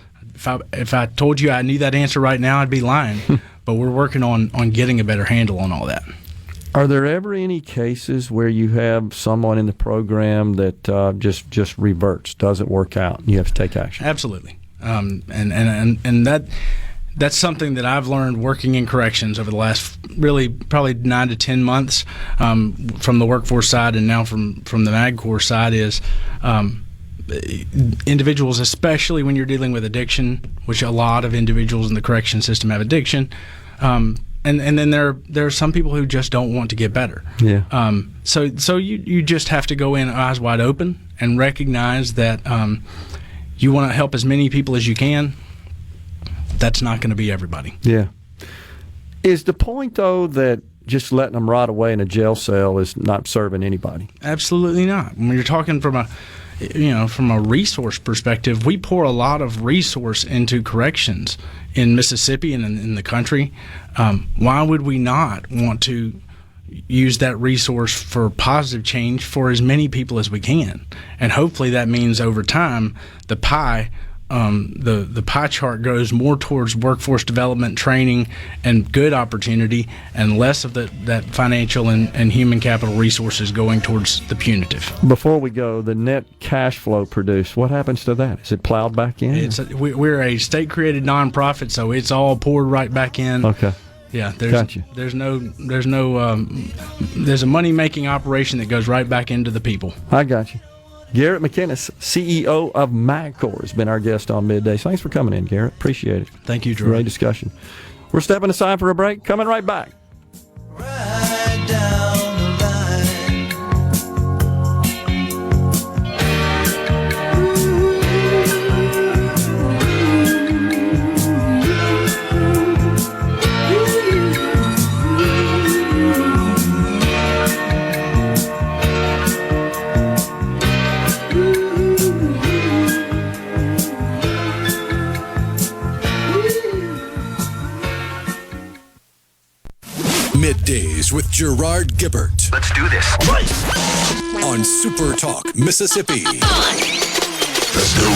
If I told you I knew that answer right now, I'd be lying. But we're working on getting a better handle on all that. Are there ever any cases where you have someone in the program that just reverts, doesn't work out, and you have to take action? Absolutely, and that's something that I've learned working in corrections over the last really probably 9 to 10 months from the workforce side, and now from the MagCor side is individuals, especially when you're dealing with addiction, which a lot of individuals in the correction system have addiction. And then there are some people who just don't want to get better. Yeah. So you just have to go in eyes wide open and recognize that you want to help as many people as you can. That's not going to be everybody. Yeah. Is the point, though, that just letting them rot away in a jail cell is not serving anybody? Absolutely not. When you're talking from a resource perspective, we pour a lot of resource into corrections in Mississippi and in the country. Why would we not want to use that resource for positive change for as many people as we can. And hopefully that means over time the pie chart goes more towards workforce development, training, and good opportunity, and less of that financial and human capital resources going towards the punitive. Before we go, the net cash flow produced, what happens to that? Is it plowed back in? We're a state-created nonprofit, so it's all poured right back in. Okay. Yeah, Gotcha. there's a money-making operation that goes right back into the people. I got you. Garrett McInnis, CEO of MagCor, has been our guest on Middays. Thanks for coming in, Garrett. Appreciate it. Thank you, Gerard. Great discussion. We're stepping aside for a break. Coming right back. Right down the line. Middays with Gerard Gibert. Let's do this. On SuperTalk, Mississippi. Let's go.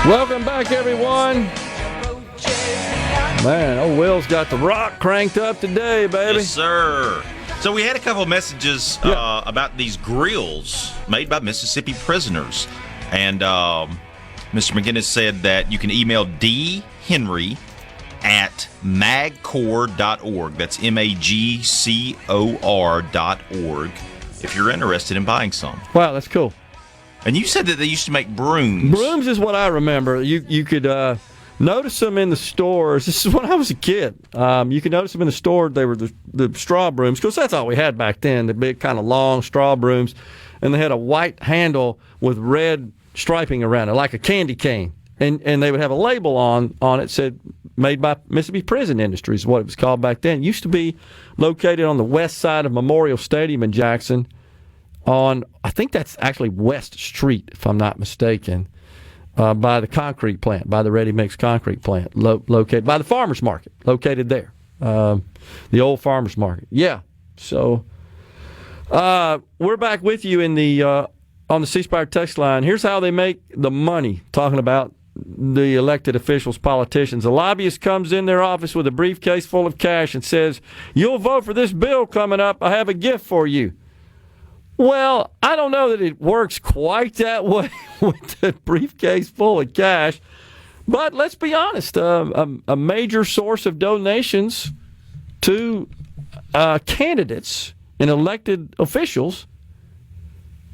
Welcome back, everyone. Man, old Will's got the rock cranked up today, baby. Yes, sir. So we had a couple of messages about these grills made by Mississippi prisoners. And Mr. McInnis said that you can email dhenry at magcor.org. That's MAGCOR.org if you're interested in buying some. Wow, that's cool. And you said that they used to make brooms. Brooms is what I remember. You could notice them in the stores. This is when I was a kid. You could notice them in the store. They were the straw brooms, because that's all we had back then, the big kind of long straw brooms. And they had a white handle with red striping around it, like a candy cane. And they would have a label on it said, made by Mississippi Prison Industries, what it was called back then. It used to be located on the west side of Memorial Stadium in Jackson, on, I think that's actually West Street, if I'm not mistaken, by the concrete plant, by the ready-mix concrete plant, located by the farmers market, located there, the old farmers market. Yeah, so we're back with you in the on the C Spire text line. Here's how they make the money, talking about the elected officials, politicians. A lobbyist comes in their office with a briefcase full of cash and says, "You'll vote for this bill coming up. I have a gift for you." Well, I don't know that it works quite that way with the briefcase full of cash, but let's be honest, a major source of donations to candidates and elected officials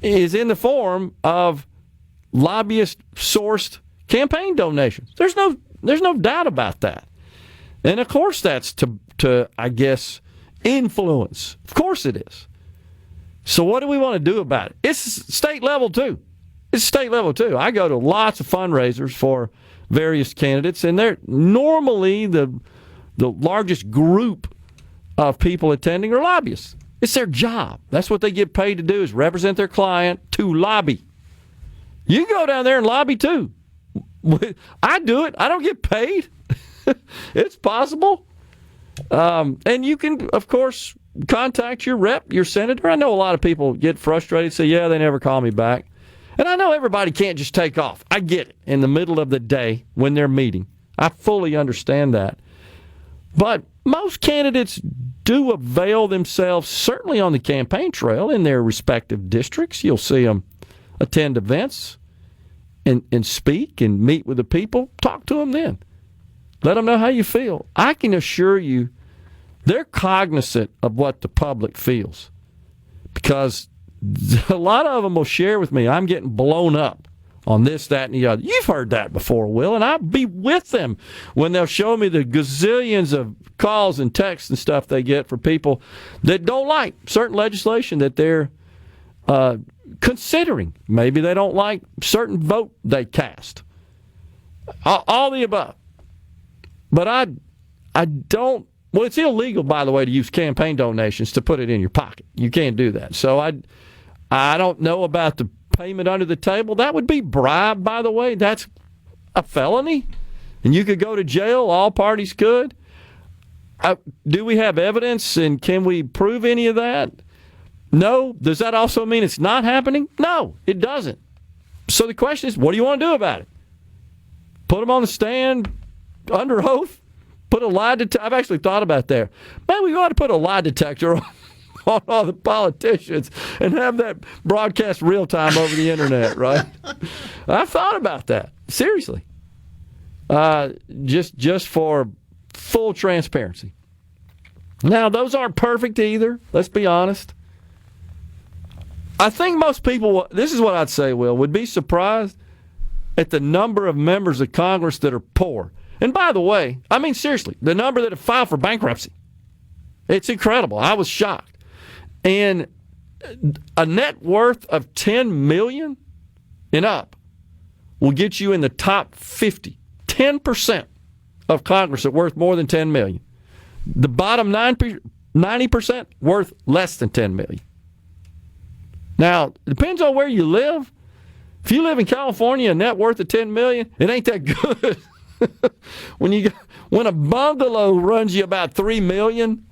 is in the form of lobbyist-sourced campaign donations. There's no doubt about that. And of course that's to I guess, influence. Of course it is. So what do we want to do about it? It's state level too. I go to lots of fundraisers for various candidates, and they're normally the largest group of people attending are lobbyists. It's their job. That's what they get paid to do, is represent their client, to lobby. You can go down there and lobby too. I do it. I don't get paid. It's possible. And you can, of course, contact your rep, your senator. I know a lot of people get frustrated, say, yeah, they never call me back. And I know everybody can't just take off. I get it, in the middle of the day when they're meeting. I fully understand that. But most candidates do avail themselves, certainly on the campaign trail, in their respective districts. You'll see them attend events and speak and meet with the people. Talk to them then. Let them know how you feel. I can assure you they're cognizant of what the public feels, because a lot of them will share with me, I'm getting blown up on this, that, and the other. You've heard that before, Will, and I'll be with them when they'll show me the gazillions of calls and texts and stuff they get from people that don't like certain legislation that they're considering. Maybe they don't like certain vote they cast. All the above. But I don't. Well, it's illegal, by the way, to use campaign donations to put it in your pocket. You can't do that. So I don't know about the payment under the table. That would be bribe, by the way. That's a felony, and you could go to jail. All parties could. Do we have evidence, and can we prove any of that? No. Does that also mean it's not happening? No, it doesn't. So the question is, what do you want to do about it? Put them on the stand under oath? Put a lie detector? I've actually thought about that. Man, we ought to put a lie detector on all the politicians and have that broadcast real time over the internet, right? I've thought about that. Seriously. Just for full transparency. Now, those aren't perfect either. Let's be honest. I think most people, this is what I'd say, Will, would be surprised at the number of members of Congress that are poor. And by the way, I mean, seriously, the number that have filed for bankruptcy. It's incredible. I was shocked. And a net worth of $10 million and up will get you in the top 50. 10% of Congress are worth more than $10 million. The bottom 90% worth less than $10 million. Now, it depends on where you live. If you live in California, a net worth of $10 million, it ain't that good. When a bungalow runs you about $3 million,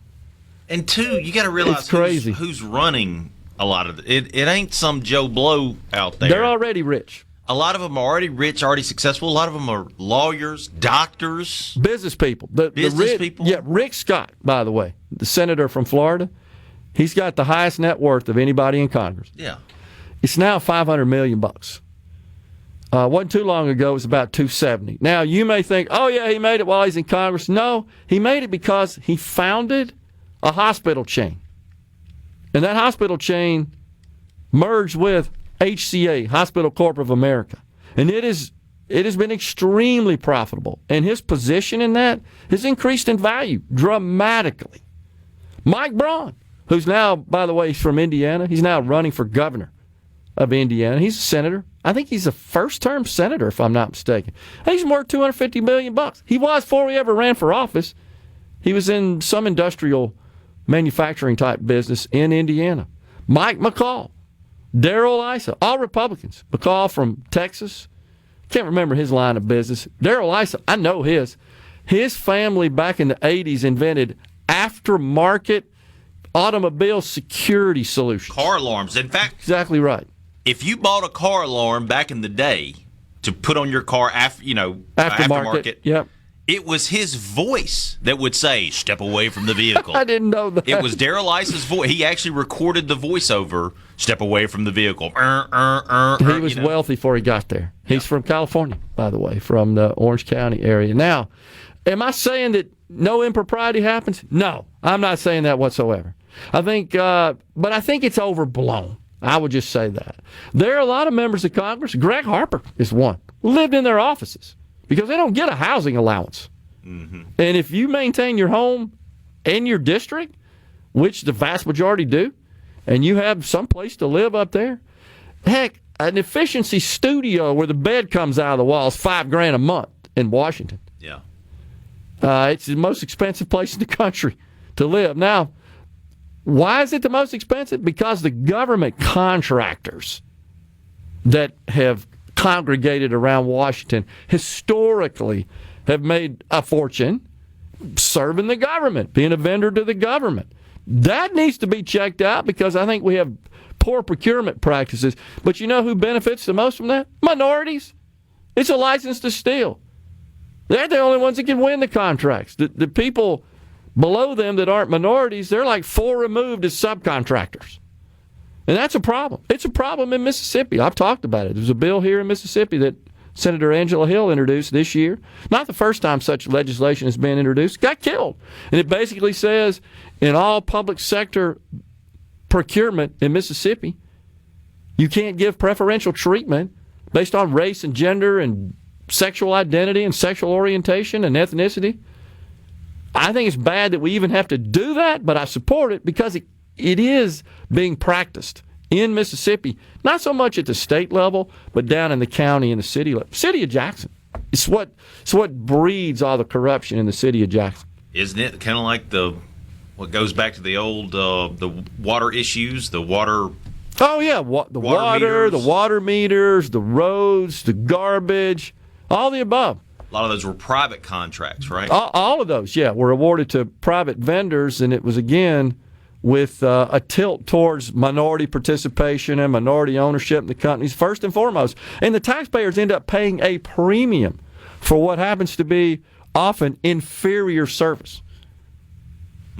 and two, you got to realize who's running a lot of it. It ain't some Joe Blow out there. They're already rich. A lot of them are already rich, already successful. A lot of them are lawyers, doctors, business people. People. Yeah, Rick Scott, by the way, the senator from Florida, he's got the highest net worth of anybody in Congress. Yeah, it's now $500 million. Wasn't too long ago, it was about $270. Now, you may think, oh, yeah, he made it while he's in Congress. No, he made it because he founded a hospital chain. And that hospital chain merged with HCA, Hospital Corp of America. And it has been extremely profitable. And his position in that has increased in value dramatically. Mike Braun, who's now, by the way, he's from Indiana. He's now running for governor of Indiana. He's a senator. I think he's a first-term senator, if I'm not mistaken. He's worth $250 million. He was before he ever ran for office. He was in some industrial manufacturing-type business in Indiana. Mike McCall, Darrell Issa, all Republicans. McCall from Texas. Can't remember his line of business. Darrell Issa, I know his. His family back in the 80s invented aftermarket automobile security solutions. Car alarms. In fact, exactly right. If you bought a car alarm back in the day to put on your car aftermarket, yep. It was his voice that would say, "Step away from the vehicle." I didn't know that. It was Darrell Issa's voice. He actually recorded the voiceover, "Step away from the vehicle." He was wealthy before he got there. He's from California, by the way, from the Orange County area. Now, am I saying that no impropriety happens? No, I'm not saying that whatsoever. I think, but I think it's overblown. I would just say that. There are a lot of members of Congress. Greg Harper is one. Lived in their offices because they don't get a housing allowance. Mm-hmm. And if you maintain your home in your district, which the vast majority do, and you have some place to live up there, heck, an efficiency studio where the bed comes out of the wall is $5,000 a month in Washington. Yeah. It's the most expensive place in the country to live. Now, why is it the most expensive? Because the government contractors that have congregated around Washington historically have made a fortune serving the government, being a vendor to the government. That needs to be checked out because I think we have poor procurement practices. But you know who benefits the most from that? Minorities. It's a license to steal. They're the only ones that can win the contracts. The people below them that aren't minorities, they're like 4 removed as subcontractors. And that's a problem. It's a problem in Mississippi. I've talked about it. There's a bill here in Mississippi that Senator Angela Hill introduced this year. Not the first time such legislation has been introduced. Got killed. And it basically says in all public sector procurement in Mississippi, you can't give preferential treatment based on race and gender and sexual identity and sexual orientation and ethnicity. I think it's bad that we even have to do that, but I support it because it is being practiced in Mississippi, not so much at the state level, but down in the county and the city level. City of Jackson. It's what breeds all the corruption in the city of Jackson. Isn't it kind of like what goes back to the old the water issues, the water? Oh yeah, the water, the water meters, the roads, the garbage, all the above. A lot of those were private contracts, right? All of those, yeah, were awarded to private vendors, and it was again with a tilt towards minority participation and minority ownership in the companies first and foremost. And the taxpayers end up paying a premium for what happens to be often inferior service.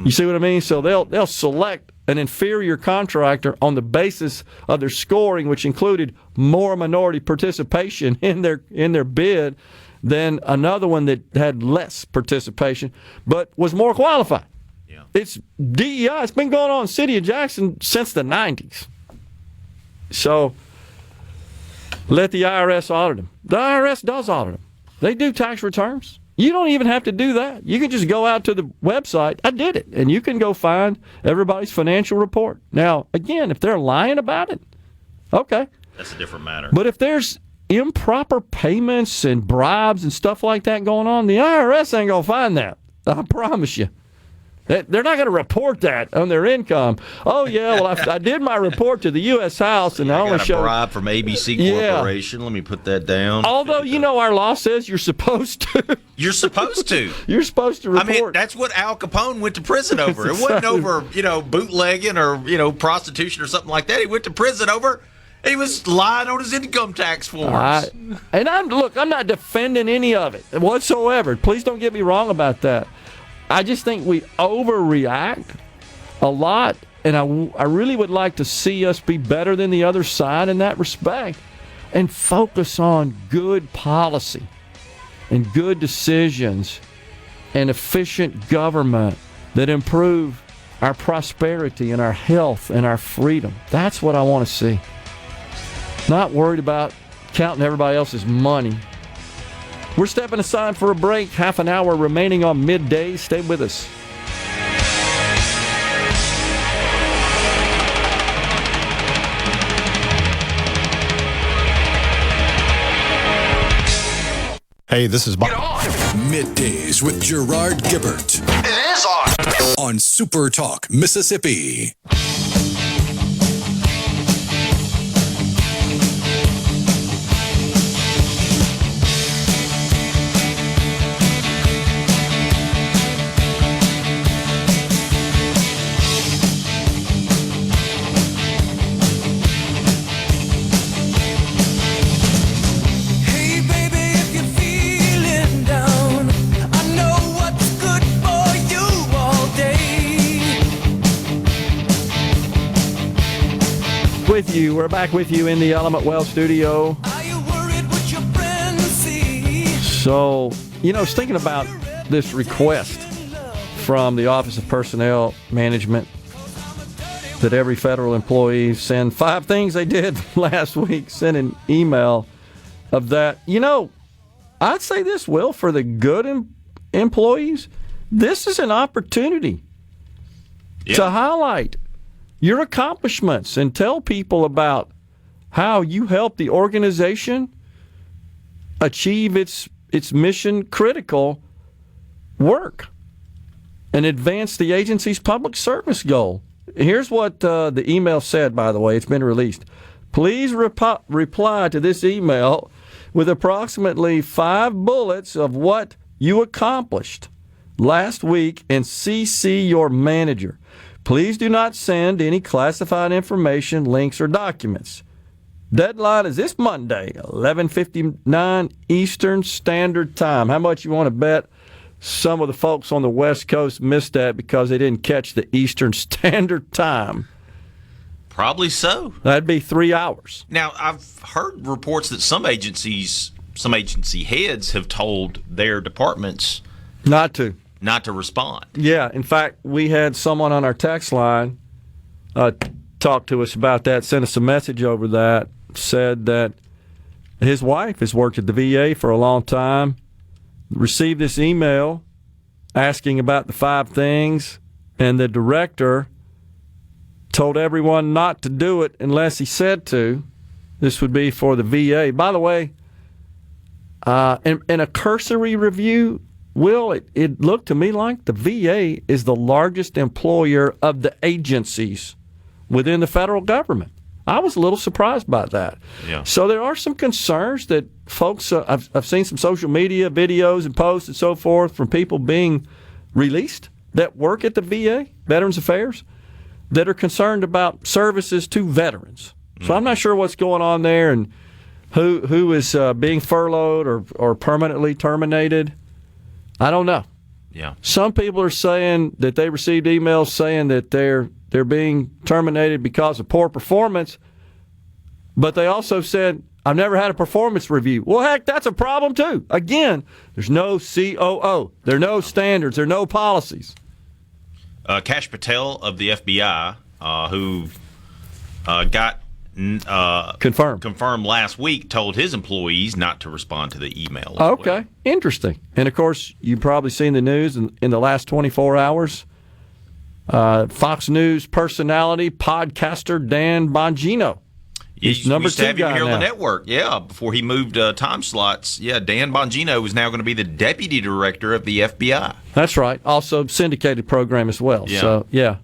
You see what I mean? So they'll select an inferior contractor on the basis of their scoring, which included more minority participation in their bid than another one that had less participation but was more qualified. Yeah. It's DEI. It's been going on in the city of Jackson since the 90s. So let the IRS audit them. The IRS does audit them. They do tax returns. You don't even have to do that. You can just go out to the website. I did it. And you can go find everybody's financial report. Now, again, if they're lying about it, okay. That's a different matter. But if there's improper payments and bribes and stuff like that going on, the IRS ain't going to find that. I promise you. They're not going to report that on their income. Oh, yeah, well, I did my report to the U.S. House, and I only got a showed... bribe from ABC Corporation. Let me put that down. Although, our law says you're supposed to. You're supposed to. You're supposed to report. I mean, that's what Al Capone went to prison over. It wasn't over, bootlegging or, prostitution or something like that. He went to prison over... He was lying on his income tax forms. I'm not defending any of it whatsoever. Please don't get me wrong about that. I just think we overreact a lot, and I really would like to see us be better than the other side in that respect and focus on good policy and good decisions and efficient government that improve our prosperity and our health and our freedom. That's what I want to see. Not worried about counting everybody else's money. We're stepping aside for a break. Half an hour remaining on Middays. Stay with us. Hey, this is Bob. Middays with Gerard Gibert. It is on. On SuperTalk, Mississippi. With you. We're back with you in the Element Well studio. So, I was thinking about this request from the Office of Personnel Management that every federal employee send 5 things they did last week, send an email of that. I'd say this, Will, for the good employees, this is an opportunity to highlight your accomplishments and tell people about how you help the organization achieve its mission critical work and advance the agency's public service goal. Here's what the email said, by the way. It's been released. Please reply to this email with approximately 5 bullets of what you accomplished last week and CC your manager. Please do not send any classified information, links, or documents. Deadline is this Monday, 11:59 Eastern Standard Time. How much you want to bet some of the folks on the West Coast missed that because they didn't catch the Eastern Standard Time? Probably so. That'd be 3 hours. Now, I've heard reports that some agency heads have told their departments not to respond. Yeah, in fact, we had someone on our text line talk to us about that, sent us a message over that, said that his wife has worked at the VA for a long time, received this email asking about the 5 things, and the director told everyone not to do it unless he said to. This would be for the VA. By the way, in a cursory review, Will, it looked to me like the VA is the largest employer of the agencies within the federal government. I was a little surprised by that. Yeah. So there are some concerns that folks, I've seen some social media videos and posts and so forth from people being released that work at the VA, Veterans Affairs, that are concerned about services to veterans. So I'm not sure what's going on there and who is being furloughed or permanently terminated. I don't know. Yeah. Some people are saying that they received emails saying that they're being terminated because of poor performance, but they also said, I've never had a performance review. Well, heck, that's a problem too. Again, there's no COO. There are no standards. There are no policies. Kash Patel of the FBI, who got confirmed last week, told his employees not to respond to the email. Okay, interesting. And of course, you've probably seen the news in the last 24 hours. Fox News personality, podcaster Dan Bongino. He's number used to 2 have him guy here on now. the network. Yeah, before he moved time slots. Yeah, Dan Bongino is now going to be the deputy director of the FBI. That's right. Also syndicated program as well. Yeah. So yeah,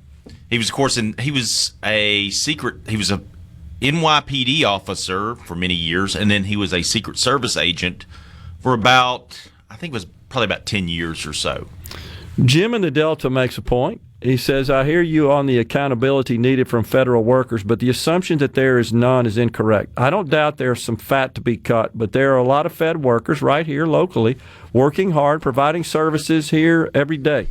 he was, of course, he was a NYPD officer for many years, and then he was a Secret Service agent for about 10 years or so. Jim in the Delta makes a point. He says, I hear you on the accountability needed from federal workers, but the assumption that there is none is incorrect. I don't doubt there's some fat to be cut, but there are a lot of Fed workers right here locally working hard, providing services here every day.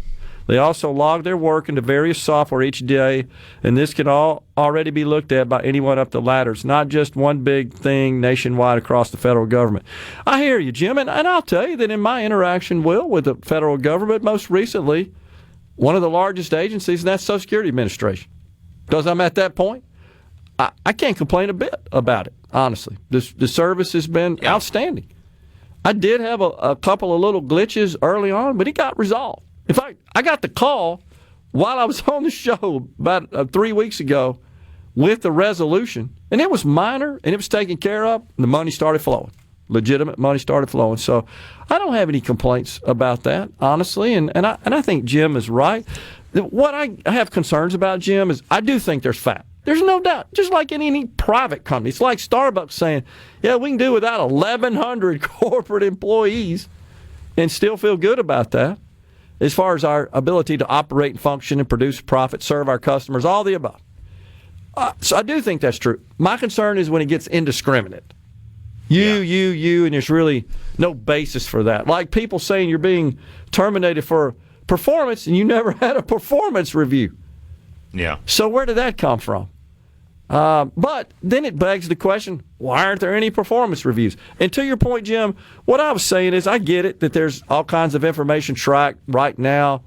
They also log their work into various software each day, and this can all already be looked at by anyone up the ladder. It's not just one big thing nationwide across the federal government. I hear you, Jim, and I'll tell you that in my interaction, Will, with the federal government, most recently, one of the largest agencies, and that's Social Security Administration. Because I'm at that point, I can't complain a bit about it, honestly. The service has been outstanding. I did have a couple of little glitches early on, but it got resolved. In fact, I got the call while I was on the show about 3 weeks ago with the resolution, and it was minor, and it was taken care of, and the money started flowing. Legitimate money started flowing. So I don't have any complaints about that, honestly, and I think Jim is right. What I have concerns about, Jim, is I do think there's fat. There's no doubt. Just like in any private company. It's like Starbucks saying, yeah, we can do without 1,100 corporate employees and still feel good about that as far as our ability to operate and function and produce profit, serve our customers, all the above. So I do think that's true. My concern is when it gets indiscriminate. You, and there's really no basis for that. Like people saying you're being terminated for performance and you never had a performance review. Yeah. So where did that come from? But then it begs the question, why aren't there any performance reviews? And to your point, Jim, what I was saying is I get it that there's all kinds of information tracked right now.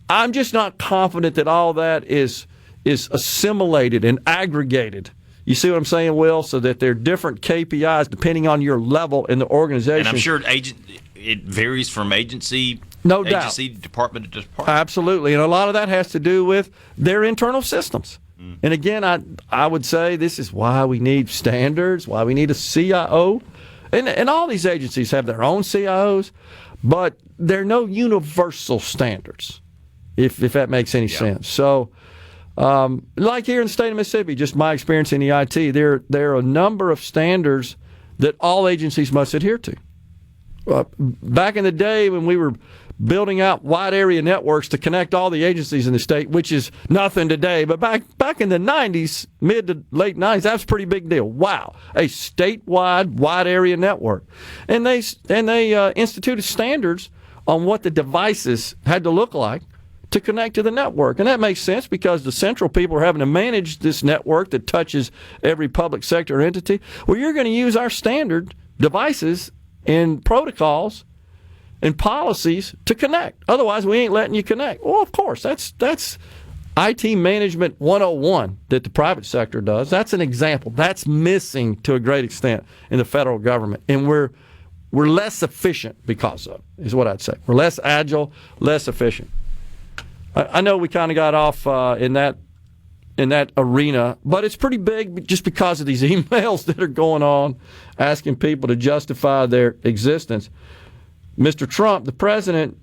I'm just not confident that all that is assimilated and aggregated. You see what I'm saying, Will? So that there are different KPIs depending on your level in the organization. And I'm sure it varies from agency, no agency, doubt. department to department. Absolutely. And a lot of that has to do with their internal systems. And again, I would say this is why we need standards, why we need a CIO. And all these agencies have their own CIOs, but there are no universal standards, if that makes any sense. So, like here in the state of Mississippi, just my experience in the IT, there are a number of standards that all agencies must adhere to. Back in the day when we were building out wide area networks to connect all the agencies in the state, which is nothing today, but back in the 90s, mid to late 90s, that was a pretty big deal. Wow, a statewide wide area network. And they instituted standards on what the devices had to look like to connect to the network. And that makes sense because the central people are having to manage this network that touches every public sector entity. Well, you're going to use our standard devices and protocols and policies to connect. Otherwise, we ain't letting you connect. Well, of course, that's IT management 101 that the private sector does. That's an example. That's missing to a great extent in the federal government. And we're less efficient because of it, is what I'd say. We're less agile, less efficient. I know we kind of got off in that arena, but it's pretty big just because of these emails that are going on asking people to justify their existence. Mr. Trump, the president,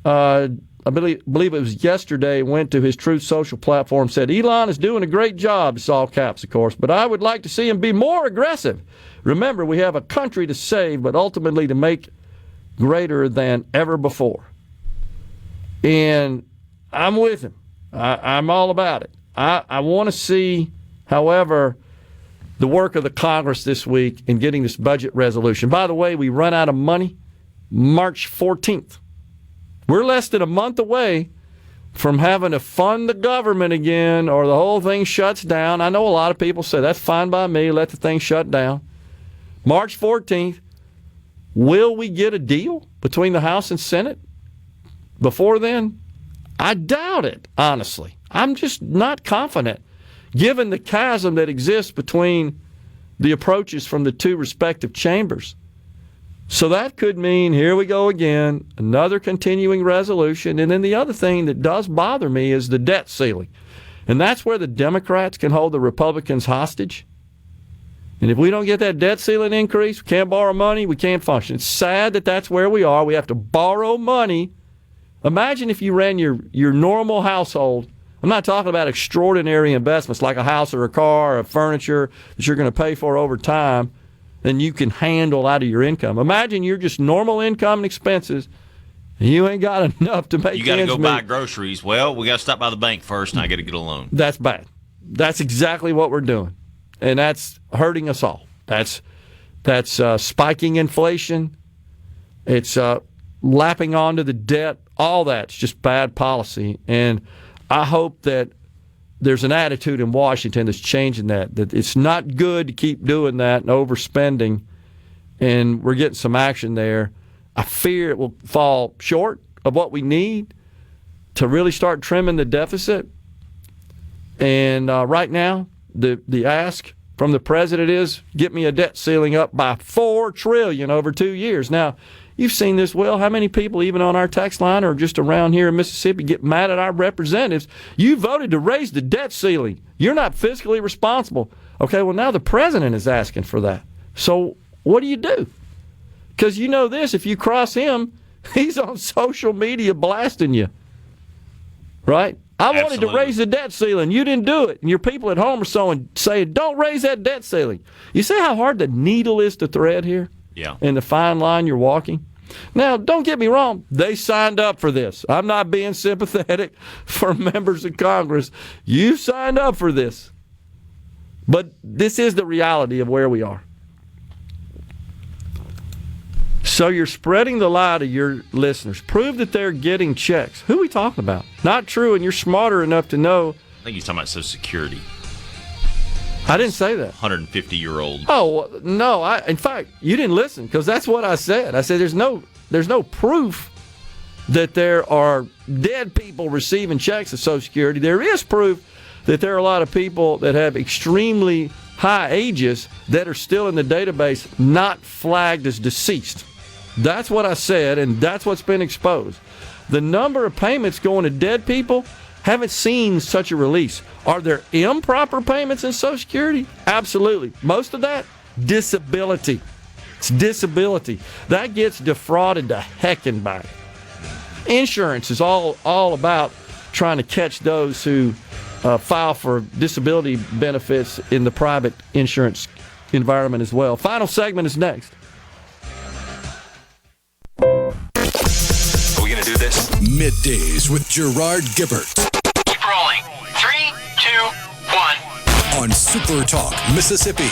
I believe it was yesterday, went to his Truth Social platform, said, Elon is doing a great job, it's all caps, of course, but I would like to see him be more aggressive. Remember, we have a country to save, but ultimately to make greater than ever before. And I'm with him. I'm all about it. I want to see, however, the work of the Congress this week in getting this budget resolution. By the way, we run out of money March 14th. We're less than a month away from having to fund the government again or the whole thing shuts down. I know a lot of people say, that's fine by me, let the thing shut down. March 14th, will we get a deal between the House and Senate before then? I doubt it, honestly. I'm just not confident, given the chasm that exists between the approaches from the two respective chambers. So that could mean, here we go again, another continuing resolution. And then the other thing that does bother me is the debt ceiling. And that's where the Democrats can hold the Republicans hostage. And if we don't get that debt ceiling increase, we can't borrow money, we can't function. It's sad that that's where we are. We have to borrow money. Imagine if you ran your normal household. I'm not talking about extraordinary investments like a house or a car or furniture that you're going to pay for over time and you can handle out of your income. Imagine you're just normal income and expenses and you ain't got enough to make ends meet. You got to go buy groceries. Well, we got to stop by the bank first and I got to get a loan. That's bad. That's exactly what we're doing. And that's hurting us all. That's spiking inflation. It's lapping onto the debt. All that's just bad policy. And I hope that there's an attitude in Washington that's changing that it's not good to keep doing that and overspending, and we're getting some action there. I fear it will fall short of what we need to really start trimming the deficit. And right now, the ask from the president is, get me a debt ceiling up by $4 trillion over 2 years. Now, you've seen this, Will. How many people, even on our text line or just around here in Mississippi, get mad at our representatives? You voted to raise the debt ceiling. You're not fiscally responsible. Okay, well, now the president is asking for that. So what do you do? Because you know this, if you cross him, he's on social media blasting you. Right? I wanted to raise the debt ceiling. You didn't do it. And your people at home are saying, don't raise that debt ceiling. You see how hard the needle is to thread here? Yeah. And the fine line you're walking? Now, don't get me wrong. They signed up for this. I'm not being sympathetic for members of Congress. You signed up for this. But this is the reality of where we are. So you're spreading the lie to your listeners. Prove that they're getting checks. Who are we talking about? Not true, and you're smarter enough to know. I think he's talking about Social Security. I didn't say that. 150-year-old. Oh, no. In fact, you didn't listen, because that's what I said. I said there's no proof that there are dead people receiving checks of Social Security. There is proof that there are a lot of people that have extremely high ages that are still in the database not flagged as deceased. That's what I said, and that's what's been exposed. The number of payments going to dead people, haven't seen such a release. Are there improper payments in Social Security? Absolutely. Most of that, disability. It's disability. That gets defrauded to heckin' by. Insurance is all about trying to catch those who file for disability benefits in the private insurance environment as well. Final segment is next. Are we going to do this? Middays with Gerard Gibert. Keep rolling. 3, 2, 1. On SuperTalk, Mississippi.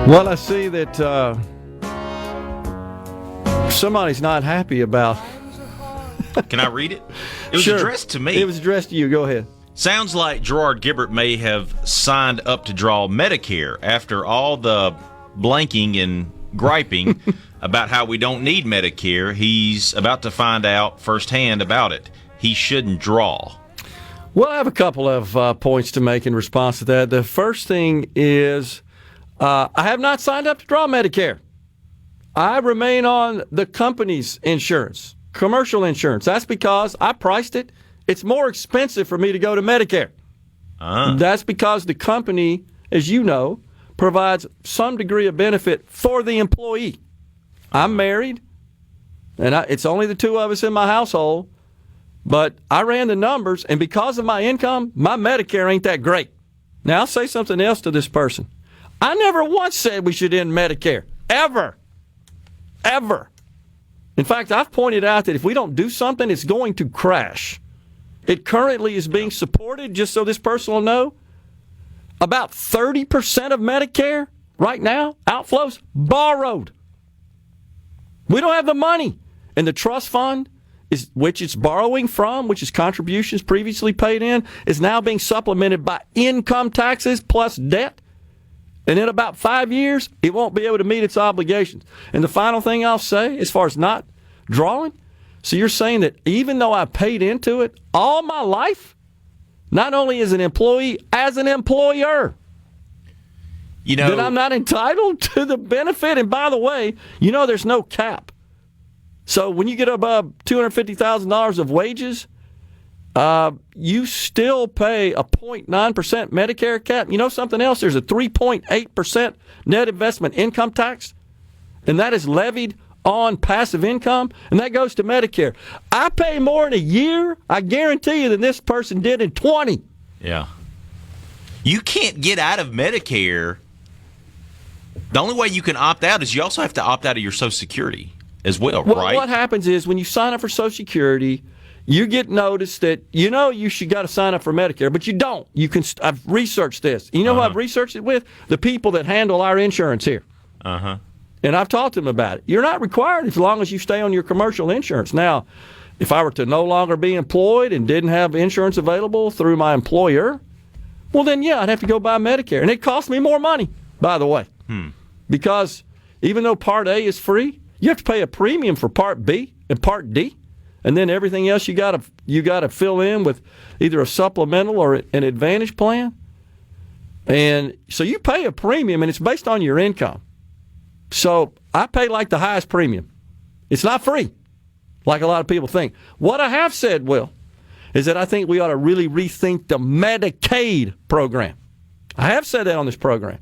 Well, I see that somebody's not happy about... Can I read it? It was Sure. addressed to me. It was addressed to you. Go ahead. Sounds like Gerard Gibert may have signed up to draw Medicare after all the blanking and griping about how we don't need Medicare. He's about to find out firsthand about it. he shouldn't draw? Well, I have a couple of points to make in response to that. The first thing is I have not signed up to draw Medicare. I remain on the company's insurance, commercial insurance. That's because I priced it. It's more expensive for me to go to Medicare. That's because the company, as you know, provides some degree of benefit for the employee. I'm married, and it's only the two of us in my household, but I ran the numbers, and because of my income, my Medicare ain't that great. Now, I'll say something else to this person. I never once said we should end Medicare, ever. Ever. In fact, I've pointed out that if we don't do something, it's going to crash. It currently is being supported, just so this person will know, about 30% of Medicare right now, outflows, borrowed. We don't have the money. And the trust fund, which it's borrowing from, which is contributions previously paid in, is now being supplemented by income taxes plus debt. And in about 5 years, it won't be able to meet its obligations. And the final thing I'll say, as far as not drawing, so you're saying that even though I paid into it all my life, not only as an employee, as an employer, that I'm not entitled to the benefit? And by the way, there's no cap. So when you get above $250,000 of wages, you still pay a 0.9% Medicare cap. You know something else? There's a 3.8% net investment income tax, and that is levied on passive income, and that goes to Medicare. I pay more in a year, I guarantee you, than this person did in 20. Yeah. You can't get out of Medicare. The only way you can opt out is you also have to opt out of your Social Security as well, right? What happens is when you sign up for Social Security, you get notice that you should got to sign up for Medicare, but you don't. I've researched this. You know who I've researched it with? The people that handle our insurance here. And I've talked to them about it. You're not required as long as you stay on your commercial insurance. Now, if I were to no longer be employed and didn't have insurance available through my employer, well then, I'd have to go buy Medicare. And it costs me more money, by the way. Because even though Part A is free, you have to pay a premium for Part B and Part D. And then everything else you got to fill in with either a supplemental or an advantage plan. And so you pay a premium, and it's based on your income. So I pay like the highest premium. It's not free, like a lot of people think. What I have said, Will, is that I think we ought to really rethink the Medicaid program. I have said that on this program.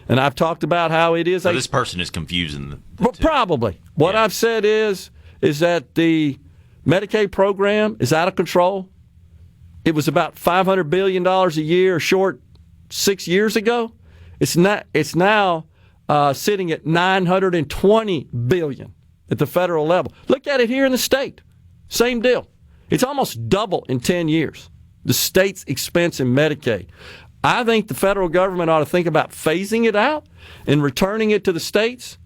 And I've talked about how it is. So this person is confusing the two. Probably. What I've said is that the Medicaid program is out of control. It was about $500 billion a year short 6 years ago. It's now sitting at $920 billion at the federal level. Look at it here in the state. Same deal. It's almost double in 10 years, the state's expense in Medicaid. I think the federal government ought to think about phasing it out and returning it to the states.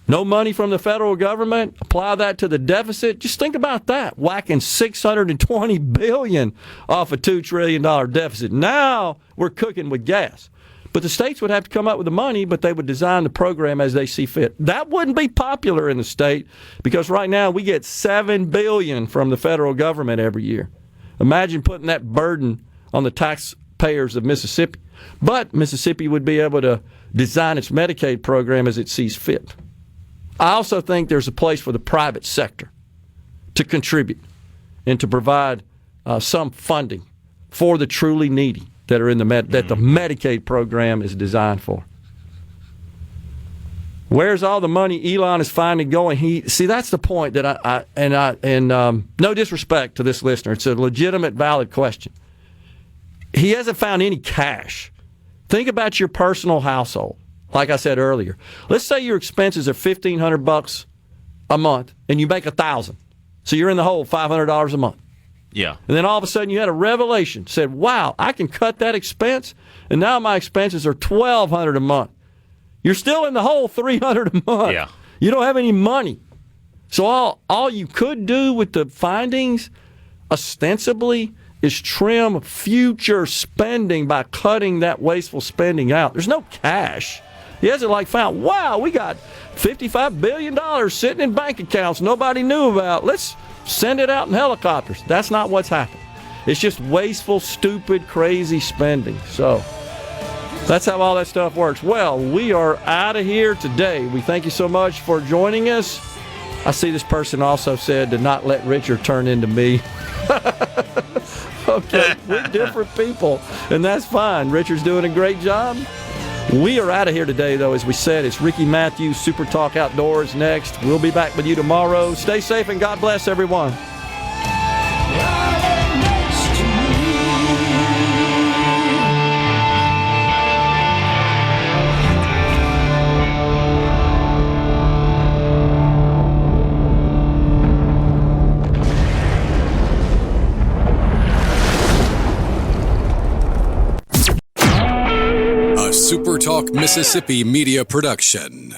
No money from the federal government, apply that to the deficit. Just think about that, whacking $620 billion off a $2 trillion deficit. Now we're cooking with gas. But the states would have to come up with the money, but they would design the program as they see fit. That wouldn't be popular in the state because right now we get $7 billion from the federal government every year. Imagine putting that burden on the taxpayers of Mississippi. But Mississippi would be able to design its Medicaid program as it sees fit. I also think there's a place for the private sector to contribute and to provide some funding for the truly needy that are in that the Medicaid program is designed for. Where's all the money Elon is finding going? That's the point that no disrespect to this listener, it's a legitimate, valid question. He hasn't found any cash. Think about your personal household. Like I said earlier, let's say your expenses are $1,500 a month and you make $1,000. So you're in the hole $500 a month. Yeah. And then all of a sudden you had a revelation, said, wow, I can cut that expense, and now my expenses are $1,200 a month. You're still in the hole $300 a month. Yeah. You don't have any money. So all you could do with the findings, ostensibly, is trim future spending by cutting that wasteful spending out. There's no cash. He hasn't found, wow, we got $55 billion sitting in bank accounts nobody knew about. Let's send it out in helicopters. That's not what's happened. It's just wasteful, stupid, crazy spending. So that's how all that stuff works. Well, we are out of here today. We thank you so much for joining us. I see this person also said to not let Richard turn into me. Okay, we're different people, and that's fine. Richard's doing a great job. We are out of here today, though. As we said, it's Ricky Matthews, Super Talk Outdoors next. We'll be back with you tomorrow. Stay safe, and God bless everyone. SuperTalk Mississippi Media Production.